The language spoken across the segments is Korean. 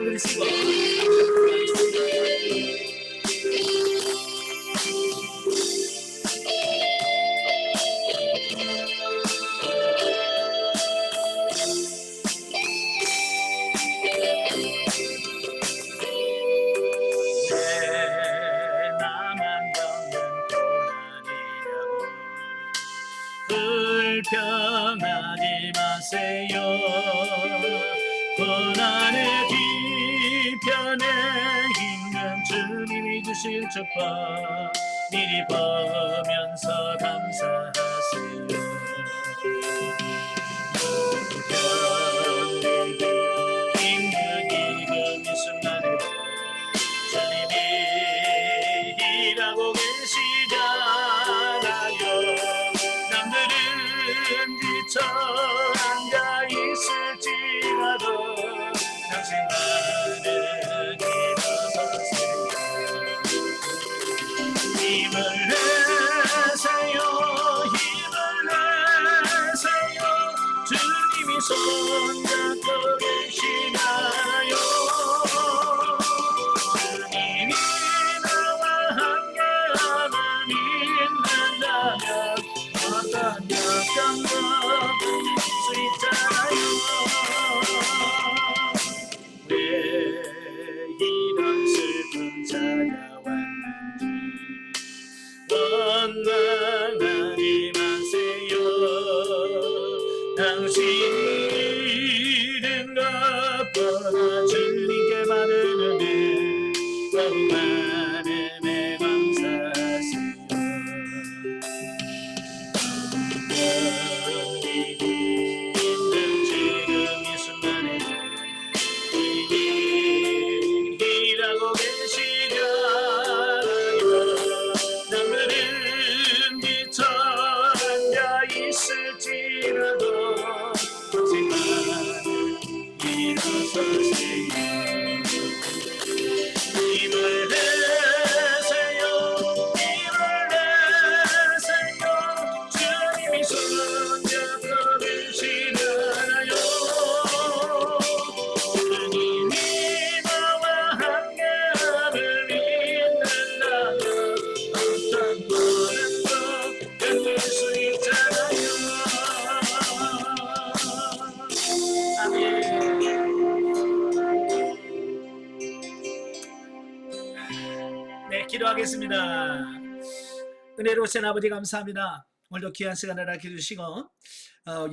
손을 들으시고 왜 나만 겪는 고난이냐고 불평하지 마세요. 고난의 뒤편에 있는 주님이 주실 축복 미리 보면서 감사하세요. 견디기 힘든 지금 이 순간에도 주님이 일하고 계시잖아요. 남들은 지쳐 앉아 있을지라도 당신만은 일어서세요. 힘을 내세요. 힘을 내세요. 주님이 손잡고 계시나요. 주님이 나와 함께함을 믿는다면 어떤 역경도 이길 수 있잖아요. 왜 이런 슬픔 찾아왔는지 원망하지 마세요. 당신이 잃은 것보다 주님께 받은 은혜 더욱 많음에 감사하세요. 견디기 힘든 지금 이 순간에도 주님이 일하고 계시잖아요. 남들은 지쳐 앉아 있을지라도 당신만은 일어서세요. 힘을 내세요. 힘을 내세요. 주님이 손잡고 계시나요. 주님이 나와 함께함을 믿는다면 어떤 고난도 견딜 수 있잖아요. 아멘. 네, 기도하겠습니다. 은혜로우신 아버지 감사합니다. 오늘도 귀한 시간을 아껴주시고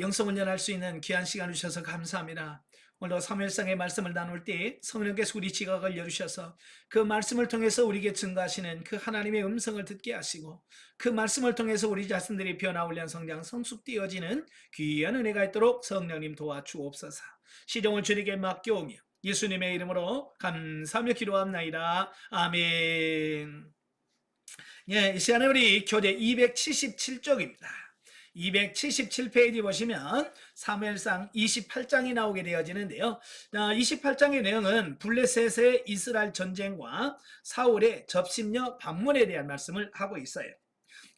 영성훈련할 수 있는 귀한 시간을 주셔서 감사합니다. 오늘도 사무엘상의 말씀을 나눌 때 성령께서 우리 지각을 열으셔서 그 말씀을 통해서 우리에게 증거하시는 그 하나님의 음성을 듣게 하시고 그 말씀을 통해서 우리 자신들이 변화 훈련 성장 성숙되어지는 귀한 은혜가 있도록 성령님 도와주옵소서. 시종을 주님께 맡겨오며 예수님의 이름으로 감사하며 기도합나이다. 아멘. 예, 이 시간에 우리 교재 277쪽입니다. 277페이지 보시면 사무엘상 28장이 나오게 되어지는데요. 28장의 내용은 블레셋의 이스라엘 전쟁과 사울의 접신녀 방문에 대한 말씀을 하고 있어요.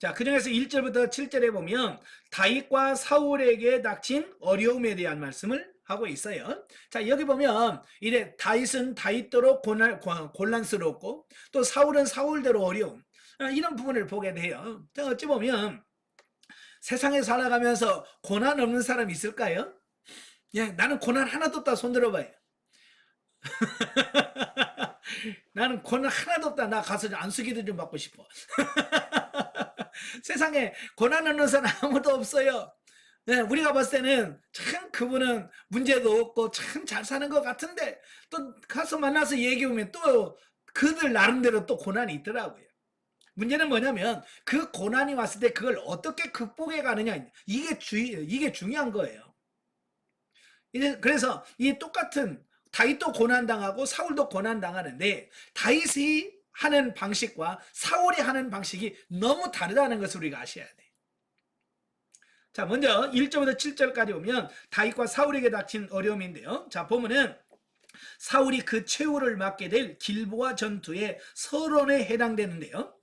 자, 그중에서 1절부터 7절에 보면 다윗과 사울에게 닥친 어려움에 대한 말씀을 하고 있어요. 자, 여기 보면 이래 다윗은 다윗대로 곤란스럽고 또 사울은 사울대로 어려움, 이런 부분을 보게 돼요. 어찌 보면 세상에 살아가면서 고난 없는 사람 있을까요? 예, 나는 고난 하나도 없다. 손 들어봐요. 나는 고난 하나도 없다. 나 가서 안수기도 좀 받고 싶어. 세상에 고난 없는 사람 아무도 없어요. 네, 우리가 봤을 때는 참 그분은 문제도 없고 참 잘 사는 것 같은데 또 가서 만나서 얘기하면 또 그들 나름대로 또 고난이 있더라고요. 문제는 뭐냐면 그 고난이 왔을 때 그걸 어떻게 극복해 가느냐, 이게 중요한 거예요. 그래서 이 똑같은 다윗도 고난당하고 사울도 고난당하는데 다윗이 하는 방식과 사울이 하는 방식이 너무 다르다는 것을 우리가 아셔야 돼요. 자, 먼저 1절부터 7절까지 보면 다윗과 사울에게 닥친 어려움인데요. 자, 보면은 사울이 그 최후를 맞게 될 길보아 전투의 서론에 해당되는데요.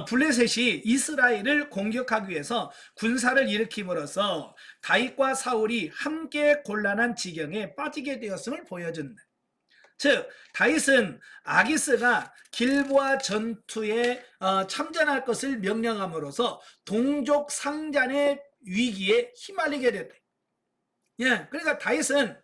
블레셋이 이스라엘을 공격하기 위해서 군사를 일으킴으로써 다윗과 사울이 함께 곤란한 지경에 빠지게 되었음을 보여준다. 즉 다윗은 아기스가 길보아 전투에 참전할 것을 명령함으로써 동족 상잔의 위기에 휘말리게 됐다. 예, 그러니까 다윗은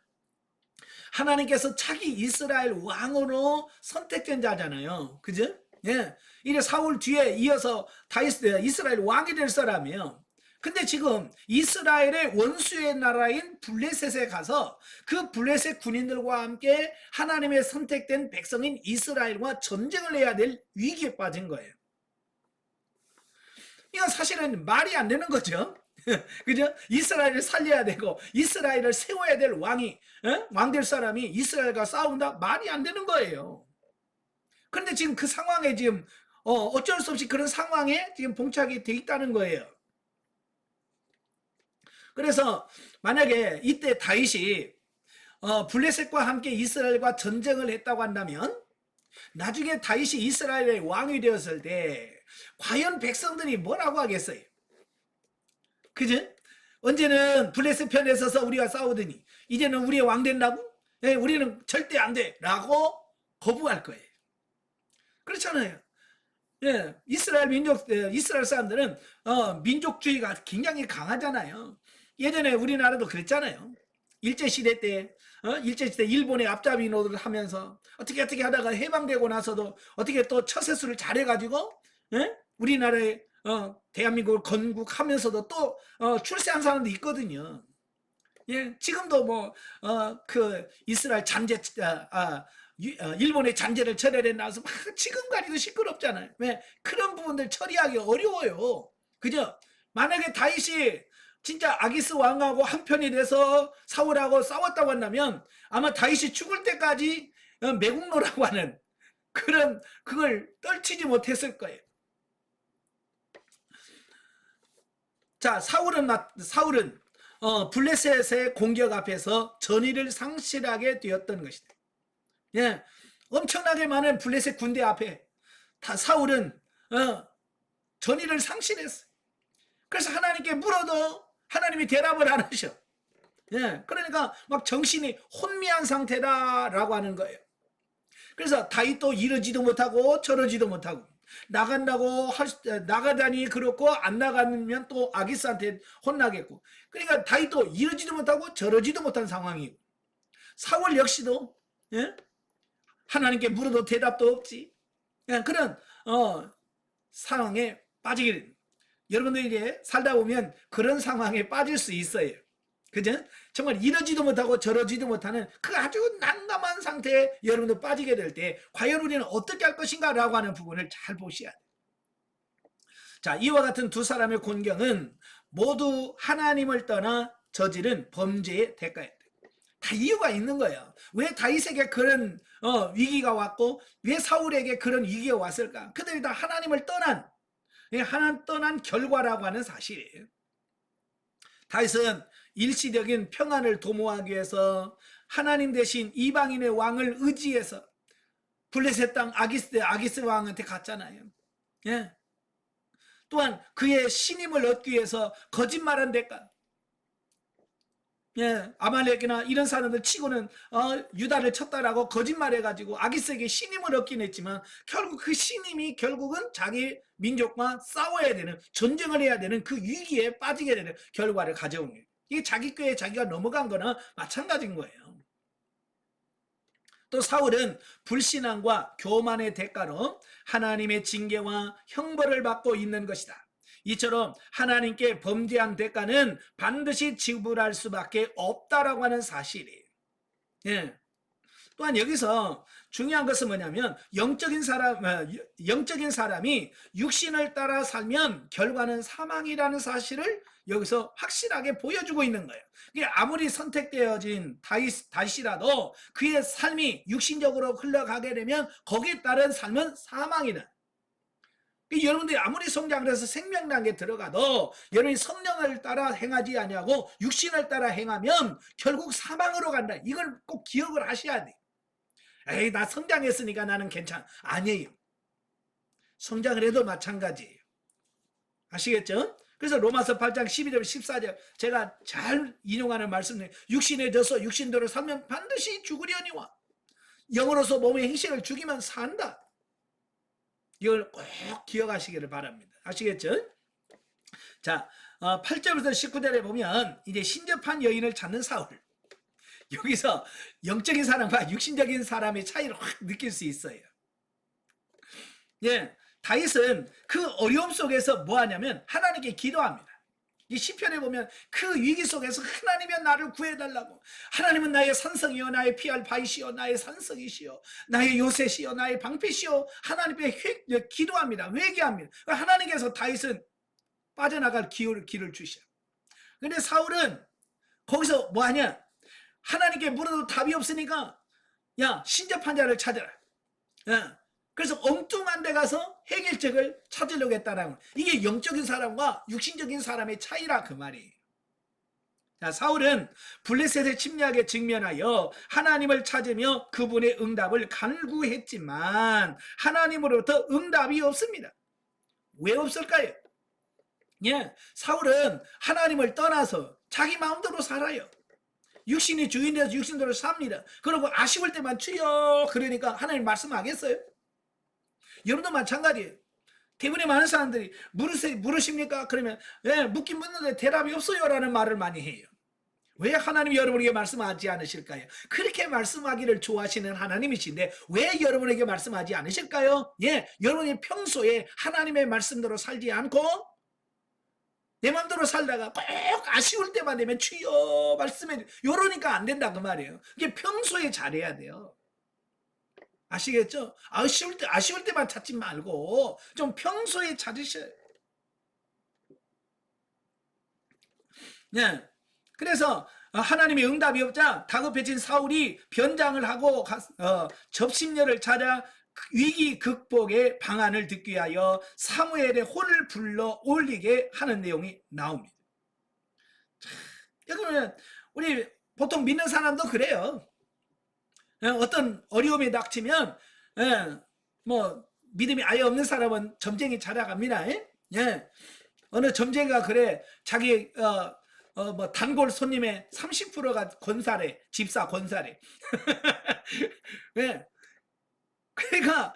하나님께서 차기 이스라엘 왕으로 선택된 자잖아요. 그죠? 예. 이래 사울 뒤에 이어서 다윗 이스라엘 왕이 될 사람이에요. 근데 지금 이스라엘의 원수의 나라인 블레셋에 가서 그 블레셋 군인들과 함께 하나님의 선택된 백성인 이스라엘과 전쟁을 해야 될 위기에 빠진 거예요. 이건 사실은 말이 안 되는 거죠. 그죠? 이스라엘을 살려야 되고 이스라엘을 세워야 될 왕이 왕 될 사람이 이스라엘과 싸운다? 말이 안 되는 거예요. 그런데 지금 그 상황에 지금 어쩔 수 없이 그런 상황에 지금 봉착이 돼 있다는 거예요. 그래서 만약에 이때 다윗이 블레셋과 함께 이스라엘과 전쟁을 했다고 한다면 나중에 다윗이 이스라엘의 왕이 되었을 때 과연 백성들이 뭐라고 하겠어요? 그죠? 언제는 블레셋 편에 서서 우리가 싸우더니 이제는 우리의 왕 된다고? 네, 우리는 절대 안 돼 라고 거부할 거예요. 그렇잖아요. 예, 이스라엘 사람들은 민족주의가 굉장히 강하잖아요. 예전에 우리나라도 그랬잖아요. 일제시대 때 일본의 앞잡이 노릇을 하면서 어떻게 하다가 해방되고 나서도 어떻게 또 처세술을 잘해가지고 우리나라에 대한민국을 건국하면서도 또 출세한 사람도 있거든요. 예, 지금도 그 이스라엘 잔재 일본의 잔재를 처리해 나와서 막 지금까지도 시끄럽잖아요. 왜? 그런 부분들 처리하기 어려워요. 그죠? 만약에 다윗이 진짜 아기스 왕하고 한편이 돼서 사울하고 싸웠다고 한다면 아마 다윗이 죽을 때까지 매국노라고 하는 그걸 떨치지 못했을 거예요. 자, 사울은 블레셋의 공격 앞에서 전의를 상실하게 되었던 것이다. 예, 엄청나게 많은 블레셋 군대 앞에 사울은 전의를 상실했어요. 그래서 하나님께 물어도 하나님이 대답을 안 하셔. 예, 그러니까 막 정신이 혼미한 상태다라고 하는 거예요. 그래서 다윗도 이러지도 못하고 저러지도 못하고 나가다니 그렇고 안 나가면 또 아기스한테 혼나겠고, 그러니까 다윗도 이러지도 못하고 저러지도 못한 상황이고, 사울 역시도 하나님께 물어도 대답도 없지. 그런 상황에 빠지게 됩니다. 여러분들이 살다 보면 그런 상황에 빠질 수 있어요. 그죠? 정말 이러지도 못하고 저러지도 못하는 그 아주 난감한 상태에 여러분들 빠지게 될 때 과연 우리는 어떻게 할 것인가 라고 하는 부분을 잘 보셔야 돼요. 자, 이와 같은 두 사람의 곤경은 모두 하나님을 떠나 저지른 범죄의 대가였다. 다 이유가 있는 거예요. 왜 다윗에게 그런 위기가 왔고 왜 사울에게 그런 위기가 왔을까? 그들이 다 하나님을 떠난 결과라고 하는 사실이에요. 다윗은 일시적인 평안을 도모하기 위해서 하나님 대신 이방인의 왕을 의지해서 블레셋 땅 아기스 왕한테 갔잖아요. 예. 또한 그의 신임을 얻기 위해서 거짓말한 대가, 아말렉이나 이런 사람들 치고는 유다를 쳤다라고 거짓말해가지고 아기스에게 신임을 얻긴 했지만 결국 그 신임이 결국은 자기 민족과 싸워야 되는, 전쟁을 해야 되는 그 위기에 빠지게 되는 결과를 가져온 거예요. 이게 자기 꾀에 자기가 넘어간 거나 마찬가지인 거예요. 또 사울은 불신앙과 교만의 대가로 하나님의 징계와 형벌을 받고 있는 것이다. 이처럼 하나님께 범죄한 대가는 반드시 지불할 수밖에 없다라고 하는 사실이에요. 예. 또한 여기서 중요한 것은 뭐냐면 영적인 사람이 육신을 따라 살면 결과는 사망이라는 사실을 여기서 확실하게 보여주고 있는 거예요. 아무리 선택되어진 다윗이라도 그의 삶이 육신적으로 흘러가게 되면 거기에 따른 삶은 사망이다. 여러분들이 아무리 성장을 해서 생명단계에 들어가도 여러분이 성령을 따라 행하지 아니하고 육신을 따라 행하면 결국 사망으로 간다. 이걸 꼭 기억을 하셔야 돼. 에이, 나 성장했으니까 나는 괜찮아. 아니에요. 성장을 해도 마찬가지예요. 아시겠죠? 그래서 로마서 8장 12절 14절 제가 잘 인용하는 말씀은 육신에 져서 육신대로 살면 반드시 죽으려니와 영으로서 몸의 행실을 죽이면 산다. 이걸 꼭 기억하시기를 바랍니다. 아시겠죠? 자, 8절부터 19절에 보면 이제 신접한 여인을 찾는 사울. 여기서 영적인 사람과 육신적인 사람의 차이를 확 느낄 수 있어요. 예, 다윗은 그 어려움 속에서 뭐 하냐면 하나님께 기도합니다. 이 시편에 보면 그 위기 속에서 하나님은 나를 구해달라고, 하나님은 나의 산성이요 나의 피할 바위시요 나의 산성이시요 나의 요새시요 나의 방패시요, 하나님께 기도합니다. 회개합니다. 하나님께서 다윗은 빠져나갈 길을 주셔. 근데 사울은 거기서 뭐 하냐, 하나님께 물어도 답이 없으니까 야, 신접한 자를 찾아라. 그래서 엉뚱한 데 가서 해결책을 찾으려고 했다는 거. 이게 영적인 사람과 육신적인 사람의 차이라 그 말이에요. 자, 사울은 블레셋의 침략에 직면하여 하나님을 찾으며 그분의 응답을 간구했지만 하나님으로부터 응답이 없습니다. 왜 없을까요? 예, 사울은 하나님을 떠나서 자기 마음대로 살아요. 육신이 주인되어서 육신대로 삽니다. 그리고 아쉬울 때만 주여 그러니까 하나님 말씀하겠어요? 여러분도 마찬가지예요. 대부분의 많은 사람들이 물으십니까? 그러면 묻긴 묻는데 대답이 없어요 라는 말을 많이 해요. 왜 하나님이 여러분에게 말씀하지 않으실까요? 그렇게 말씀하기를 좋아하시는 하나님이신데 왜 여러분에게 말씀하지 않으실까요? 예, 여러분이 평소에 하나님의 말씀대로 살지 않고 내 마음대로 살다가 꼭 아쉬울 때만 되면 주여 말씀해, 이러니까 안 된다 그 말이에요. 이게 평소에 잘해야 돼요. 아시겠죠? 아쉬울 때만 찾지 말고 좀 평소에 찾으셔야 돼요. 네. 그래서 하나님의 응답이 없자 다급해진 사울이 변장을 하고 접신녀를 찾아 위기 극복의 방안을 듣기 위하여 사무엘의 혼을 불러 올리게 하는 내용이 나옵니다. 그러면 우리 보통 믿는 사람도 그래요. 어떤 어려움이 닥치면 뭐 믿음이 아예 없는 사람은 점쟁이 찾아갑니다. 예. 어느 점쟁이가 그래, 자기 뭐 단골 손님의 30%가 권사래, 집사 권사래. 예. 그러니까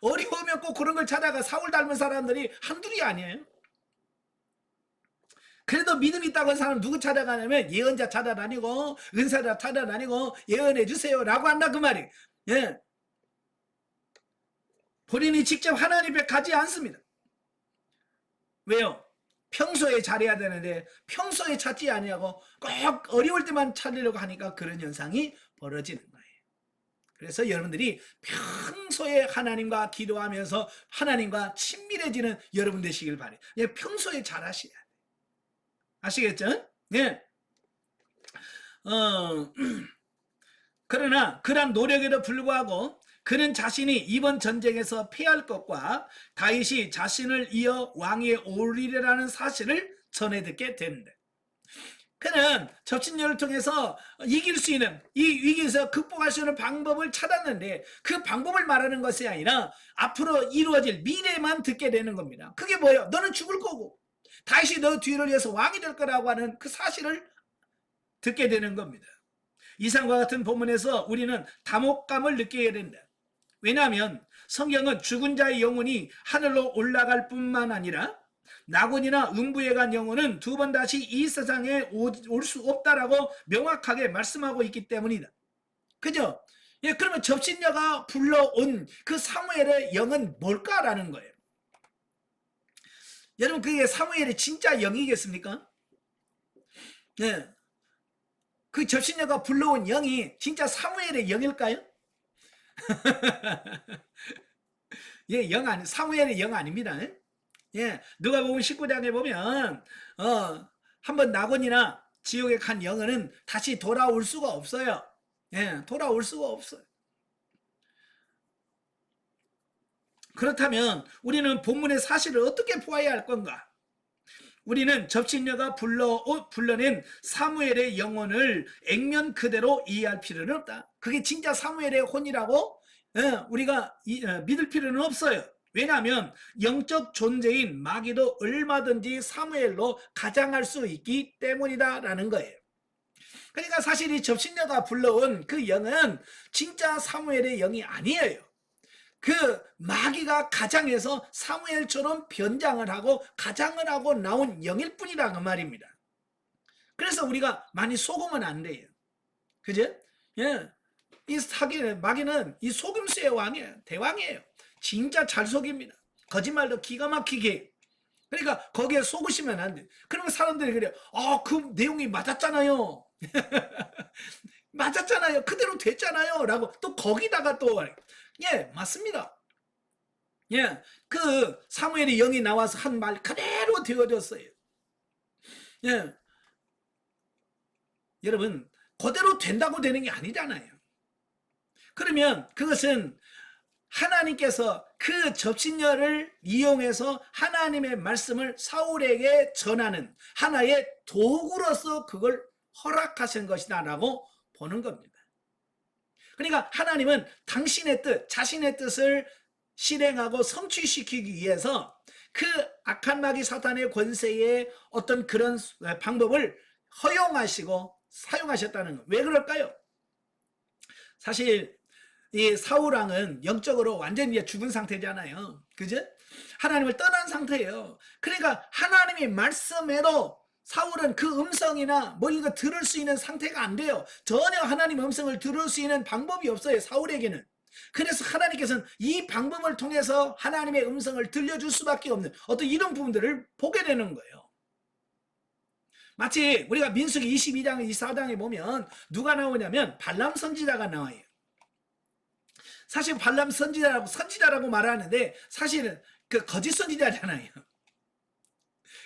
어려우면 꼭 그런 걸 찾아가. 사울 닮은 사람들이 한둘이 아니에요. 그래도 믿음 있다고 하는 사람 누구 찾아가냐면 예언자 찾아다니고 은사자 찾아다니고 예언해 주세요 라고 한다 그 말이에요. 예. 본인이 직접 하나님 앞에 가지 않습니다. 왜요? 평소에 잘해야 되는데 평소에 찾지 아니하고 꼭 어려울 때만 찾으려고 하니까 그런 현상이 벌어지는 거예요. 그래서 여러분들이 평소에 하나님과 기도하면서 하나님과 친밀해지는 여러분 되시길 바래요. 예, 평소에 잘하셔야 돼요. 아시겠죠? 예. 그러나 그런 노력에도 불구하고 그는 자신이 이번 전쟁에서 패할 것과 다윗이 자신을 이어 왕위에 오르리라는 사실을 전해 듣게 되는데, 그는 접신녀를 통해서 이길 수 있는, 이 위기에서 극복할 수 있는 방법을 찾았는데 그 방법을 말하는 것이 아니라 앞으로 이루어질 미래만 듣게 되는 겁니다. 그게 뭐예요? 너는 죽을 거고 다시 너 뒤를 위해서 왕이 될 거라고 하는 그 사실을 듣게 되는 겁니다. 이상과 같은 본문에서 우리는 담혹감을 느끼게 된다. 왜냐하면 성경은 죽은 자의 영혼이 하늘로 올라갈 뿐만 아니라 낙원이나 음부에 간 영혼은 두 번 다시 이 세상에 올 수 없다라고 명확하게 말씀하고 있기 때문이다. 그죠? 예, 그러면 접신녀가 불러온 그 사무엘의 영은 뭘까라는 거예요. 여러분, 그게 사무엘의 진짜 영이겠습니까? 네. 그 접신녀가 불러온 영이 진짜 사무엘의 영일까요? 예, 사무엘의 영 아닙니다. 예, 누가복음 19장에 보면 한번 낙원이나 지옥에 간 영혼은 다시 돌아올 수가 없어요. 예, 돌아올 수가 없어요. 그렇다면 우리는 본문의 사실을 어떻게 보아야 할 건가? 우리는 접신녀가 불러낸 사무엘의 영혼을 액면 그대로 이해할 필요는 없다. 그게 진짜 사무엘의 혼이라고 우리가 믿을 필요는 없어요. 왜냐하면 영적 존재인 마귀도 얼마든지 사무엘로 가장할 수 있기 때문이다라는 거예요. 그러니까 사실 이 접신녀가 불러온 그 영은 진짜 사무엘의 영이 아니에요. 그 마귀가 가장해서 사무엘처럼 변장을 하고 가장을 하고 나온 영일 뿐이라 그 말입니다. 그래서 우리가 많이 속으면 안 돼요. 그죠? 예. 이 마귀는 이 속임수의 왕이에요. 대왕이에요. 진짜 잘 속입니다. 거짓말도 기가 막히게. 그러니까 거기에 속으시면 안 돼. 그러면 사람들이 그래요. 그 내용이 맞았잖아요. 맞았잖아요. 그대로 됐잖아요. 라고 또 거기다가 또 예, 맞습니다. 예, 그 사무엘의 영이 나와서 한 말 그대로 되어졌어요. 예, 여러분 그대로 된다고 되는 게 아니잖아요. 그러면 그것은 하나님께서 그 접신녀를 이용해서 하나님의 말씀을 사울에게 전하는 하나의 도구로서 그걸 허락하신 것이다 라고 보는 겁니다. 그러니까 하나님은 당신의 뜻, 자신의 뜻을 실행하고 성취시키기 위해서 그 악한 마귀 사탄의 권세의 어떤 그런 방법을 허용하시고 사용하셨다는 거. 왜 그럴까요? 사실 이 사울왕은 영적으로 완전히 죽은 상태잖아요. 그죠? 하나님을 떠난 상태예요. 그러니까 하나님의 말씀에도 사울은 그 음성이나 뭐 이거 들을 수 있는 상태가 안 돼요. 전혀 하나님의 음성을 들을 수 있는 방법이 없어요. 사울에게는. 그래서 하나님께서는 이 방법을 통해서 하나님의 음성을 들려줄 수밖에 없는 어떤 이런 부분들을 보게 되는 거예요. 마치 우리가 민수기 22장, 24장에 보면 누가 나오냐면 발람 선지자가 나와요. 사실 발람 선지자라고 말하는데 사실은 그 거짓 선지자잖아요.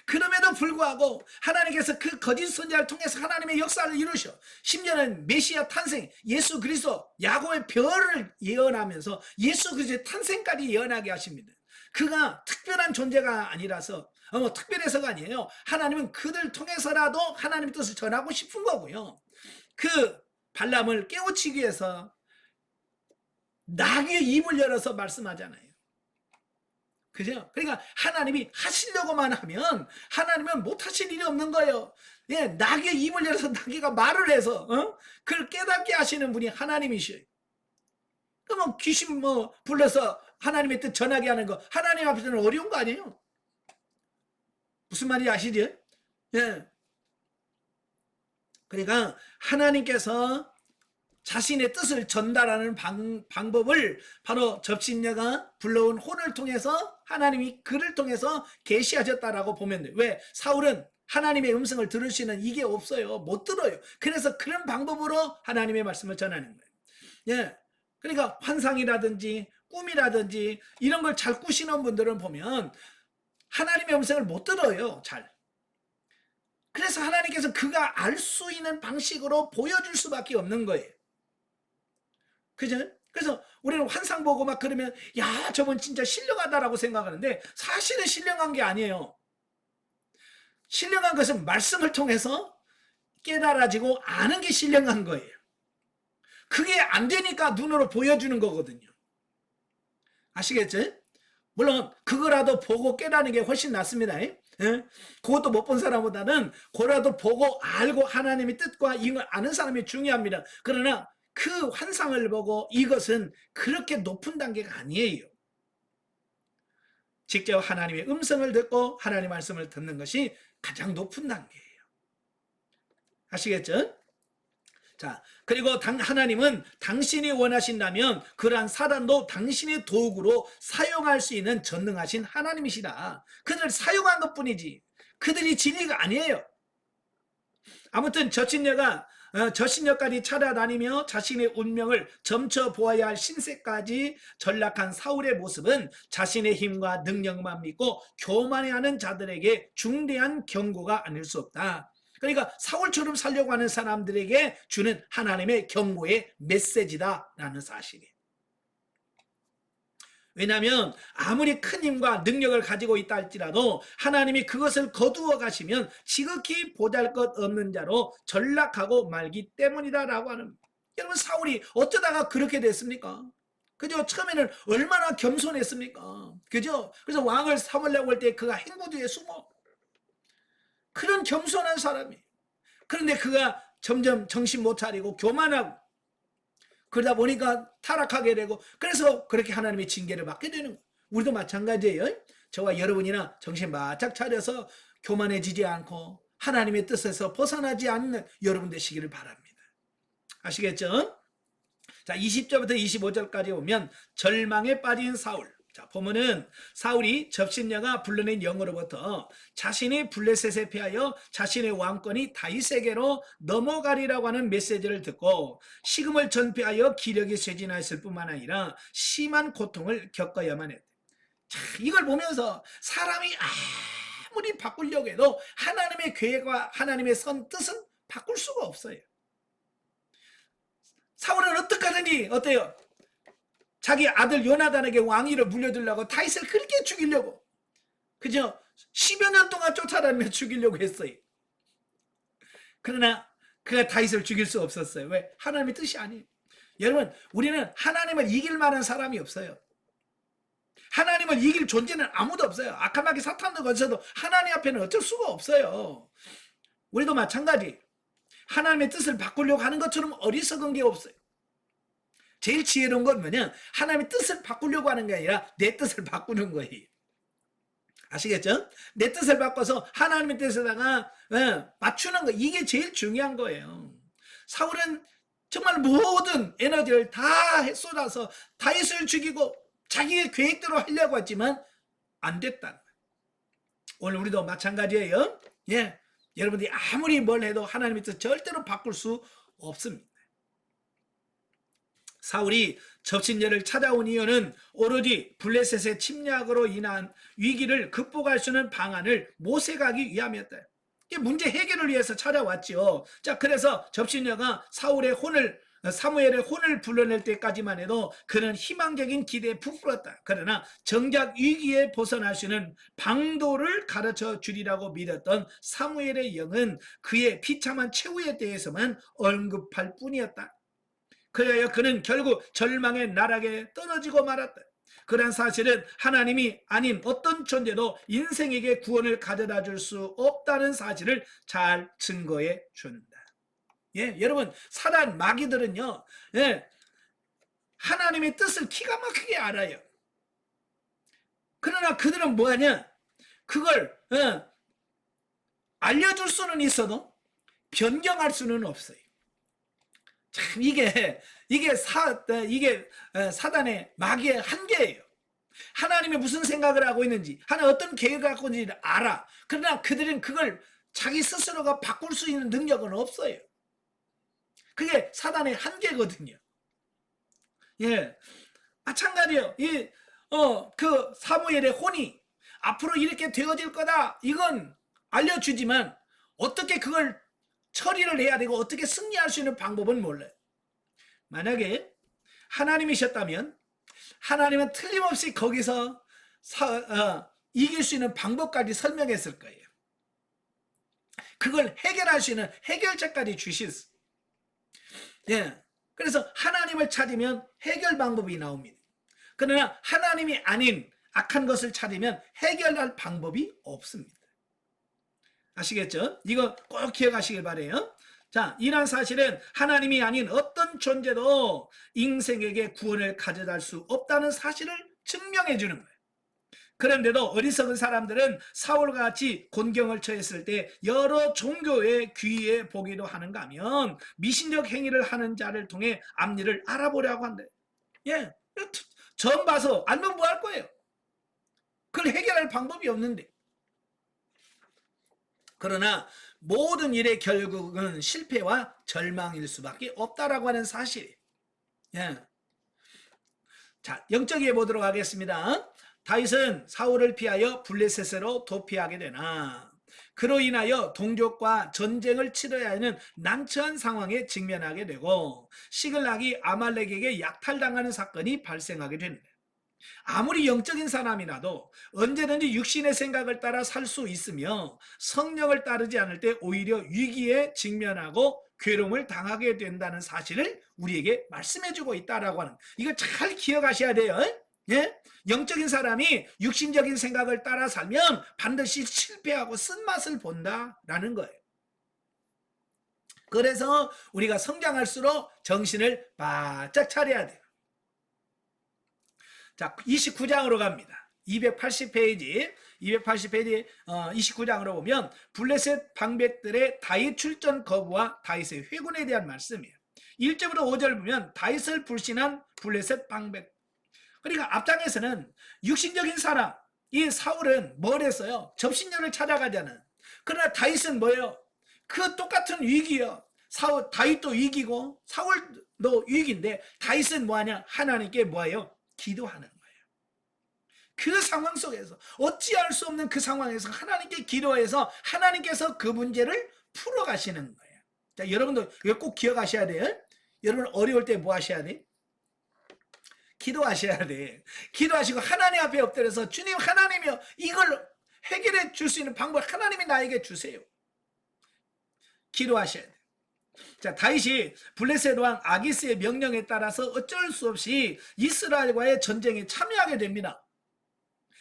그럼에도 불구하고 하나님께서 그 거짓 선지자를 통해서 하나님의 역사를 이루셔. 심지어는 메시아 탄생, 예수 그리스도, 야곱의 별을 예언하면서 예수 그리스도의 탄생까지 예언하게 하십니다. 그가 특별한 존재가 아니라서 특별해서가 아니에요. 하나님은 그들 통해서라도 하나님의 뜻을 전하고 싶은 거고요. 그 발람을 깨우치기 위해서 나귀의 입을 열어서 말씀하잖아요. 그죠? 그러니까 하나님이 하시려고만 하면 하나님은 못하실 일이 없는 거예요. 예, 나귀의 입을 열어서 나귀가 말을 해서 그걸 깨닫게 하시는 분이 하나님이셔요. 그러면 귀신 불러서 하나님의 뜻 전하게 하는 거 하나님 앞에서는 어려운 거 아니에요? 무슨 말인지 아시죠? 예. 그러니까 하나님께서 자신의 뜻을 전달하는 방법을 바로 접신녀가 불러온 혼을 통해서 하나님이 그를 통해서 계시하셨다라고 보면 돼요. 왜? 사울은 하나님의 음성을 들을 수 있는 이게 없어요. 못 들어요. 그래서 그런 방법으로 하나님의 말씀을 전하는 거예요. 예. 그러니까 환상이라든지 꿈이라든지 이런 걸 잘 꾸시는 분들은 보면 하나님의 음성을 못 들어요. 잘. 그래서 하나님께서 그가 알 수 있는 방식으로 보여줄 수밖에 없는 거예요. 그죠? 그래서 우리는 환상 보고 막 그러면 야 저분 진짜 신령하다라고 생각하는데 사실은 신령한 게 아니에요. 신령한 것은 말씀을 통해서 깨달아지고 아는 게 신령한 거예요. 그게 안 되니까 눈으로 보여주는 거거든요. 아시겠죠? 물론 그거라도 보고 깨닫는 게 훨씬 낫습니다. 예? 그것도 못 본 사람보다는 그거라도 보고 알고 하나님의 뜻과 이걸 아는 사람이 중요합니다. 그러나 그 환상을 보고 이것은 그렇게 높은 단계가 아니에요. 직접 하나님의 음성을 듣고 하나님의 말씀을 듣는 것이 가장 높은 단계예요. 아시겠죠? 자, 그리고 하나님은 당신이 원하신다면 그러한 사단도 당신의 도구로 사용할 수 있는 전능하신 하나님이시다. 그들을 사용한 것뿐이지 그들이 진리가 아니에요. 아무튼 저신녀까지 찾아다니며 자신의 운명을 점쳐 보아야 할 신세까지 전락한 사울의 모습은 자신의 힘과 능력만 믿고 교만해하는 자들에게 중대한 경고가 아닐 수 없다. 그러니까 사울처럼 살려고 하는 사람들에게 주는 하나님의 경고의 메시지다라는 사실이에요. 왜냐하면 아무리 큰 힘과 능력을 가지고 있다 할지라도 하나님이 그것을 거두어 가시면 지극히 보잘것없는 자로 전락하고 말기 때문이다라고 하는. 여러분 사울이 어쩌다가 그렇게 됐습니까? 그죠? 처음에는 얼마나 겸손했습니까? 그죠? 그래서 왕을 삼으려고 할 때 그가 행구 뒤에 숨어. 그런 겸손한 사람이. 그런데 그가 점점 정신 못 차리고 교만하고 그러다 보니까 타락하게 되고 그래서 그렇게 하나님의 징계를 받게 되는 거예요. 우리도 마찬가지예요. 저와 여러분이나 정신 바짝 차려서 교만해지지 않고 하나님의 뜻에서 벗어나지 않는 여러분 되시기를 바랍니다. 아시겠죠? 자, 20절부터 25절까지 보면 절망에 빠진 사울. 자, 보면은 사울이 접신녀가 불러낸 영으로부터 자신이 블레셋에 피하여 자신의 왕권이 다윗에게로 넘어가리라고 하는 메시지를 듣고 식음을 전폐하여 기력이 쇠진하였을 뿐만 아니라 심한 고통을 겪어야만 했다. 자, 이걸 보면서 사람이 아무리 바꾸려고 해도 하나님의 계획과 하나님의 선 뜻은 바꿀 수가 없어요. 사울은 어떻게 하든지 어때요? 자기 아들 요나단에게 왕위를 물려주려고 다윗을 그렇게 죽이려고, 그죠? 10여 년 동안 쫓아다니며 죽이려고 했어요. 그러나 그가 다윗을 죽일 수 없었어요. 왜? 하나님의 뜻이 아니에요. 여러분, 우리는 하나님을 이길 만한 사람이 없어요. 하나님을 이길 존재는 아무도 없어요. 악한 사탄도 거쳐도 하나님 앞에는 어쩔 수가 없어요. 우리도 마찬가지. 하나님의 뜻을 바꾸려고 하는 것처럼 어리석은 게 없어요. 제일 지혜로운 건 뭐냐? 하나님의 뜻을 바꾸려고 하는 게 아니라 내 뜻을 바꾸는 거예요. 아시겠죠? 내 뜻을 바꿔서 하나님의 뜻에다가 맞추는 거, 이게 제일 중요한 거예요. 사울은 정말 모든 에너지를 다 쏟아서 다윗을 죽이고 자기의 계획대로 하려고 했지만 안 됐다는 거예요. 오늘 우리도 마찬가지예요. 예, 여러분들이 아무리 뭘 해도 하나님의 뜻 절대로 바꿀 수 없습니다. 사울이 접신녀를 찾아온 이유는 오로지 블레셋의 침략으로 인한 위기를 극복할 수 있는 방안을 모색하기 위함이었다. 이게 문제 해결을 위해서 찾아왔죠. 자, 그래서 접신녀가 사무엘의 혼을 불러낼 때까지만 해도 그는 희망적인 기대에 부풀었다. 그러나 정작 위기에 벗어날 수 있는 방도를 가르쳐 주리라고 믿었던 사무엘의 영은 그의 비참한 최후에 대해서만 언급할 뿐이었다. 그래야 그는 결국 절망의 나락에 떨어지고 말았다. 그런 사실은 하나님이 아닌 어떤 존재도 인생에게 구원을 가져다 줄 수 없다는 사실을 잘 증거해 준다. 예, 여러분, 사단 마귀들은요, 예, 하나님의 뜻을 기가 막히게 알아요. 그러나 그들은 뭐하냐? 그걸 알려줄 수는 있어도 변경할 수는 없어요. 참 이게 사단의 마귀의 한계예요. 하나님이 무슨 생각을 하고 있는지, 하나님 어떤 계획을 갖고 있는지 알아. 그러나 그들은 그걸 자기 스스로가 바꿀 수 있는 능력은 없어요. 그게 사단의 한계거든요. 예, 마찬가지예요. 그 사무엘의 혼이 앞으로 이렇게 되어질 거다, 이건 알려주지만 어떻게 그걸 처리를 해야 되고 어떻게 승리할 수 있는 방법은 몰라요. 만약에 하나님이셨다면 하나님은 틀림없이 거기서 이길 수 있는 방법까지 설명했을 거예요. 그걸 해결할 수 있는 해결책까지 주셨어요. 예, 그래서 하나님을 찾으면 해결 방법이 나옵니다. 그러나 하나님이 아닌 악한 것을 찾으면 해결할 방법이 없습니다. 아시겠죠? 이거 꼭 기억하시길 바래요. 자, 이런 사실은 하나님이 아닌 어떤 존재도 인생에게 구원을 가져다 수 없다는 사실을 증명해 주는 거예요. 그런데도 어리석은 사람들은 사울과 같이 곤경을 처했을 때 여러 종교의 귀에 보기도 하는가 하면 미신적 행위를 하는 자를 통해 앞일을 알아보려고 한대. 예, 점 봐서 알면 뭐 할 거예요? 그걸 해결할 방법이 없는데. 그러나 모든 일의 결국은 실패와 절망일 수밖에 없다라고 하는 사실. 예. 자, 영적에 보도록 하겠습니다. 다윗은 사울을 피하여 블레셋으로 도피하게 되나 그로 인하여 동족과 전쟁을 치러야 하는 난처한 상황에 직면하게 되고 시글락이 아말렉에게 약탈당하는 사건이 발생하게 됩니다. 아무리 영적인 사람이라도 언제든지 육신의 생각을 따라 살 수 있으며 성령을 따르지 않을 때 오히려 위기에 직면하고 괴로움을 당하게 된다는 사실을 우리에게 말씀해주고 있다라고 하는, 이거 잘 기억하셔야 돼요. 예? 영적인 사람이 육신적인 생각을 따라 살면 반드시 실패하고 쓴맛을 본다라는 거예요. 그래서 우리가 성장할수록 정신을 바짝 차려야 돼요. 자, 29장으로 갑니다. 280페이지 29장으로 보면 블레셋 방백들의 다윗 출전 거부와 다윗의 회군에 대한 말씀이에요. 1절부터 5절 보면 다윗을 불신한 블레셋 방백. 그러니까 앞장에서는 육신적인 사람, 이 사울은 뭘 했어요? 접신녀를 찾아가자는. 그러나 다윗은 뭐예요? 그 똑같은 위기요. 다윗도 위기고 사울도 위기인데 다윗은 뭐하냐? 하나님께 뭐예요? 기도하는 거예요. 그 상황 속에서 어찌할 수 없는 그 상황에서 하나님께 기도해서 하나님께서 그 문제를 풀어가시는 거예요. 자, 여러분도 이거 꼭 기억하셔야 돼요. 여러분 어려울 때 뭐 하셔야 돼? 기도하셔야 돼. 기도하시고 하나님 앞에 엎드려서 주님, 하나님이여, 이걸 해결해 줄 수 있는 방법 하나님이 나에게 주세요. 기도하셔야 돼. 자, 다윗이 블레셋 왕 아기스의 명령에 따라서 어쩔 수 없이 이스라엘과의 전쟁에 참여하게 됩니다.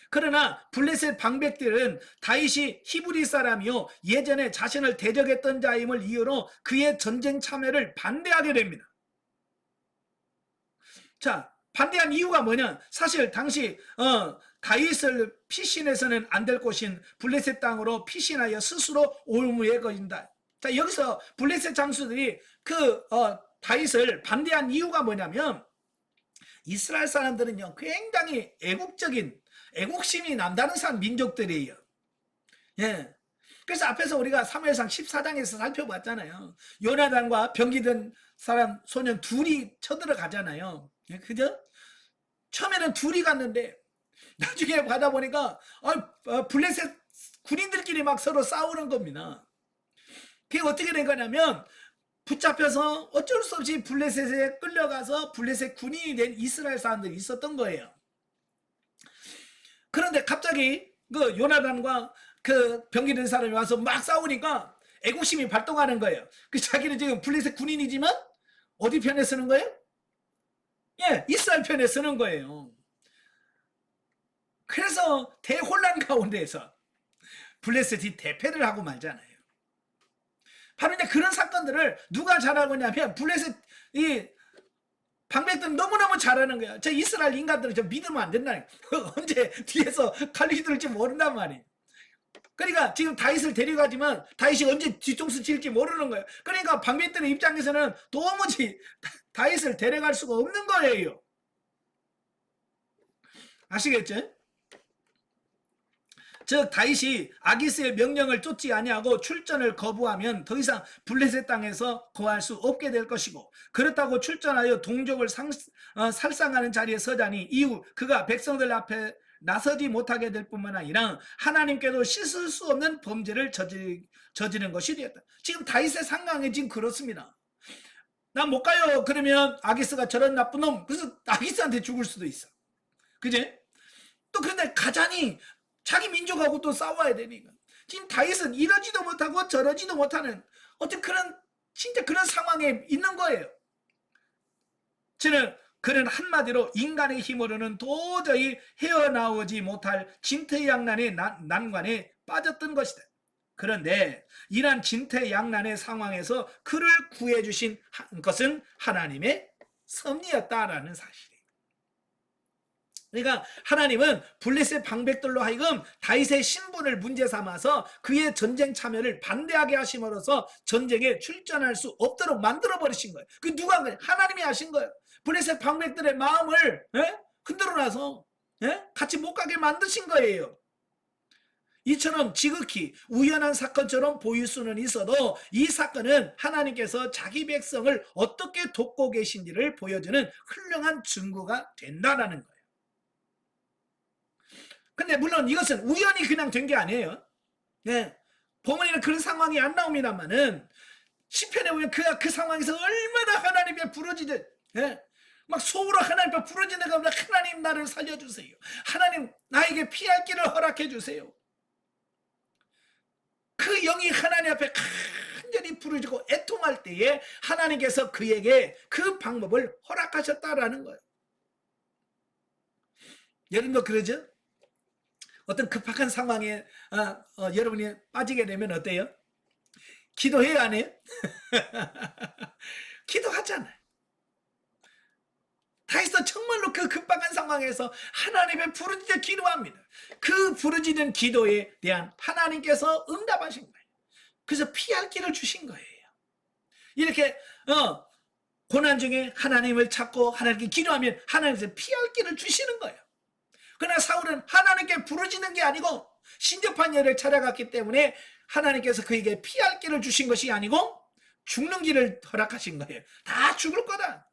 그러나 블레셋 방백들은 다윗이 히브리 사람이요 예전에 자신을 대적했던 자임을 이유로 그의 전쟁 참여를 반대하게 됩니다. 자, 반대한 이유가 뭐냐? 사실 당시 다윗을 피신해서는 안 될 곳인 블레셋 땅으로 피신하여 스스로 올무에 걸린다. 자, 여기서 블레셋 장수들이 다윗을 반대한 이유가 뭐냐면 이스라엘 사람들은요 굉장히 애국심이 남다른 민족들이에요. 예. 그래서 앞에서 우리가 사무엘상 14장에서 살펴봤잖아요. 요나단과 병기든 사람 소년 둘이 쳐들어가잖아요. 예, 그죠? 처음에는 둘이 갔는데 나중에 가다 보니까 블레셋 군인들끼리 막 서로 싸우는 겁니다. 그게 어떻게 된 거냐면 붙잡혀서 어쩔 수 없이 블레셋에 끌려가서 블레셋 군인이 된 이스라엘 사람들이 있었던 거예요. 그런데 갑자기 그 요나단과 그 병기된 사람이 와서 막 싸우니까 애국심이 발동하는 거예요. 그 자기는 지금 블레셋 군인이지만 어디 편에 서는 거예요? 예, 이스라엘 편에 서는 거예요. 그래서 대혼란 가운데에서 블레셋이 대패를 하고 말잖아요. 바로 이제 그런 사건들을 누가 잘하고 있냐면 블레셋 이 방백들은 너무너무 잘하는 거야. 저 이스라엘 인간들은 저 믿으면 안 된다는 거야. 언제 뒤에서 칼이 휘둘릴지 모른단 말이에요. 그러니까 지금 다윗을 데려가지만 다윗이 언제 뒤통수 칠지 모르는 거예요. 그러니까 방백들의 입장에서는 도무지 다윗을 데려갈 수가 없는 거예요. 아시겠죠? 즉 다윗이 아기스의 명령을 쫓지 아니하고 출전을 거부하면 더 이상 블레셋 땅에서 거할 수 없게 될 것이고, 그렇다고 출전하여 동족을 살상하는 자리에 서자니 이후 그가 백성들 앞에 나서지 못하게 될 뿐만 아니라 하나님께도 씻을 수 없는 범죄를 저지른 것이 되었다. 지금 다윗의 상황이 지금 그렇습니다. 난 못 가요. 그러면 아기스가 저런 나쁜 놈, 그래서 아기스한테 죽을 수도 있어. 그제? 또 그런데 가자니 자기 민족하고 또 싸워야 되니까 지금 다윗은 이러지도 못하고 저러지도 못하는 어떤 진짜 그런 상황에 있는 거예요. 그는 한마디로 인간의 힘으로는 도저히 헤어나오지 못할 진퇴양난의 난관에 빠졌던 것이다. 그런데 이러한 진퇴양난의 상황에서 그를 구해주신 것은 하나님의 섭리였다라는 사실이에요. 그러니까 하나님은 블레셋 방백들로 하여금 다윗의 신분을 문제 삼아서 그의 전쟁 참여를 반대하게 하심으로써 전쟁에 출전할 수 없도록 만들어 버리신 거예요. 그 누가 한 거예요? 하나님이 하신 거예요. 블레셋 방백들의 마음을 흔들어놔서 같이 못 가게 만드신 거예요. 이처럼 지극히 우연한 사건처럼 보일 수는 있어도 이 사건은 하나님께서 자기 백성을 어떻게 돕고 계신지를 보여주는 훌륭한 증거가 된다는 거예요. 근데 물론 이것은 우연히 그냥 된 게 아니에요. 예. 본문에는 그런 상황이 안 나옵니다만은 시편에 보면 그가 그 상황에서 얼마나 하나님께 부르짖듯 막 속으로 하나님께 부르짖는 가운데 하나님 나를 살려주세요. 하나님 나에게 피할 길을 허락해 주세요. 그 영이 하나님 앞에 간절히 부르짖고 애통할 때에 하나님께서 그에게 그 방법을 허락하셨다라는 거예요. 여러분도 그러죠? 어떤 급박한 상황에 여러분이 빠지게 되면 어때요? 기도해요, 안 해요? 기도하잖아요. 다윗은 정말로 그 급박한 상황에서 하나님의 부르짖어 기도합니다. 그 부르짖은 기도에 대한 하나님께서 응답하신 거예요. 그래서 피할 길을 주신 거예요. 이렇게 고난 중에 하나님을 찾고 하나님께 기도하면 하나님께서 피할 길을 주시는 거예요. 그러나 사울은 하나님께 부르짖는 게 아니고 신접한 여를 찾아갔기 때문에 하나님께서 그에게 피할 길을 주신 것이 아니고 죽는 길을 허락하신 거예요. 다 죽을 거다.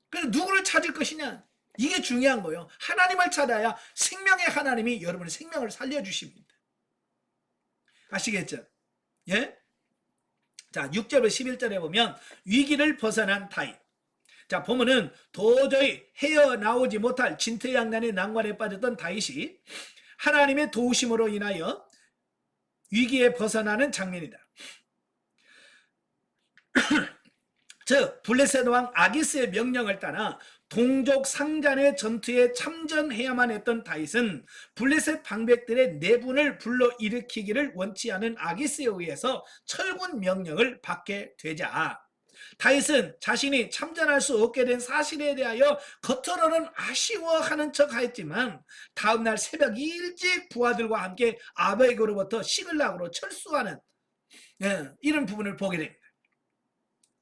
그래서 누구를 찾을 것이냐, 이게 중요한 거예요. 하나님을 찾아야 생명의 하나님이 여러분의 생명을 살려주십니다. 아시겠죠? 예? 자, 6절부터 11절에 보면 위기를 벗어난 다윗. 자, 보면은 도저히 헤어나오지 못할 진퇴양난의 난관에 빠졌던 다윗이 하나님의 도우심으로 인하여 위기에 벗어나는 장면이다. 즉 블레셋 왕 아기스의 명령을 따라 동족 상잔의 전투에 참전해야만 했던 다윗은 블레셋 방백들의 내분을 불러일으키기를 원치 않은 아기스에 의해서 철군 명령을 받게 되자 다윗은 자신이 참전할 수 없게 된 사실에 대하여 겉으로는 아쉬워하는 척 하였지만 다음날 새벽 일찍 부하들과 함께 아벡으로부터 시글락으로 철수하는 이런 부분을 보게 됩니다.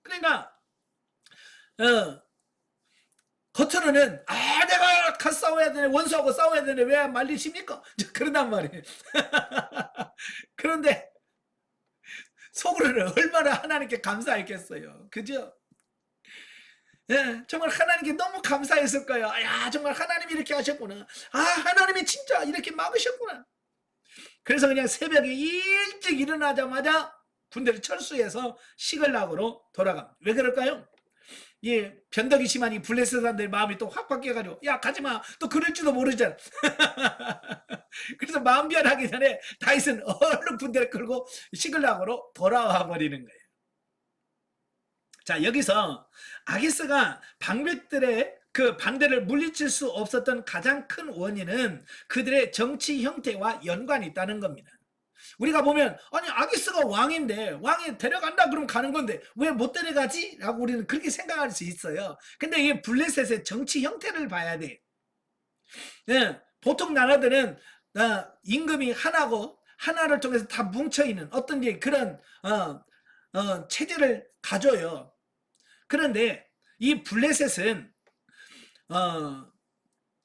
그러니까 겉으로는 내가 가서 싸워야 되네, 원수하고 싸워야 되네, 왜 말리십니까? 그런단 말이에요. 그런데 속으로는 얼마나 하나님께 감사했겠어요. 그죠? 예, 정말 하나님께 너무 감사했을 거예요. 야, 정말 하나님이 이렇게 하셨구나. 하나님이 진짜 이렇게 막으셨구나. 그래서 그냥 새벽에 일찍 일어나자마자 군대를 철수해서 시글락으로 돌아갑니다. 왜 그럴까요? 예, 변덕이 심한 이 블레셋 사람들 마음이 또 확 바뀌어가지고 야 가지마, 또 그럴지도 모르잖아. 그래서 마음 변하기 전에 다윗은 얼른 군대를 끌고 시글락으로 돌아와 버리는 거예요. 자, 여기서 아기스가 방백들의 그 반대를 물리칠 수 없었던 가장 큰 원인은 그들의 정치 형태와 연관이 있다는 겁니다. 우리가 보면 아니 아기스가 왕인데 왕이 데려간다 그러면 가는 건데 왜 못 데려가지? 라고 우리는 그렇게 생각할 수 있어요. 근데 이 블레셋의 정치 형태를 봐야 돼. 네, 보통 나라들은 임금이 하나고 하나를 통해서 다 뭉쳐있는 어떤 그런 체제를 가져요. 그런데 이 블레셋은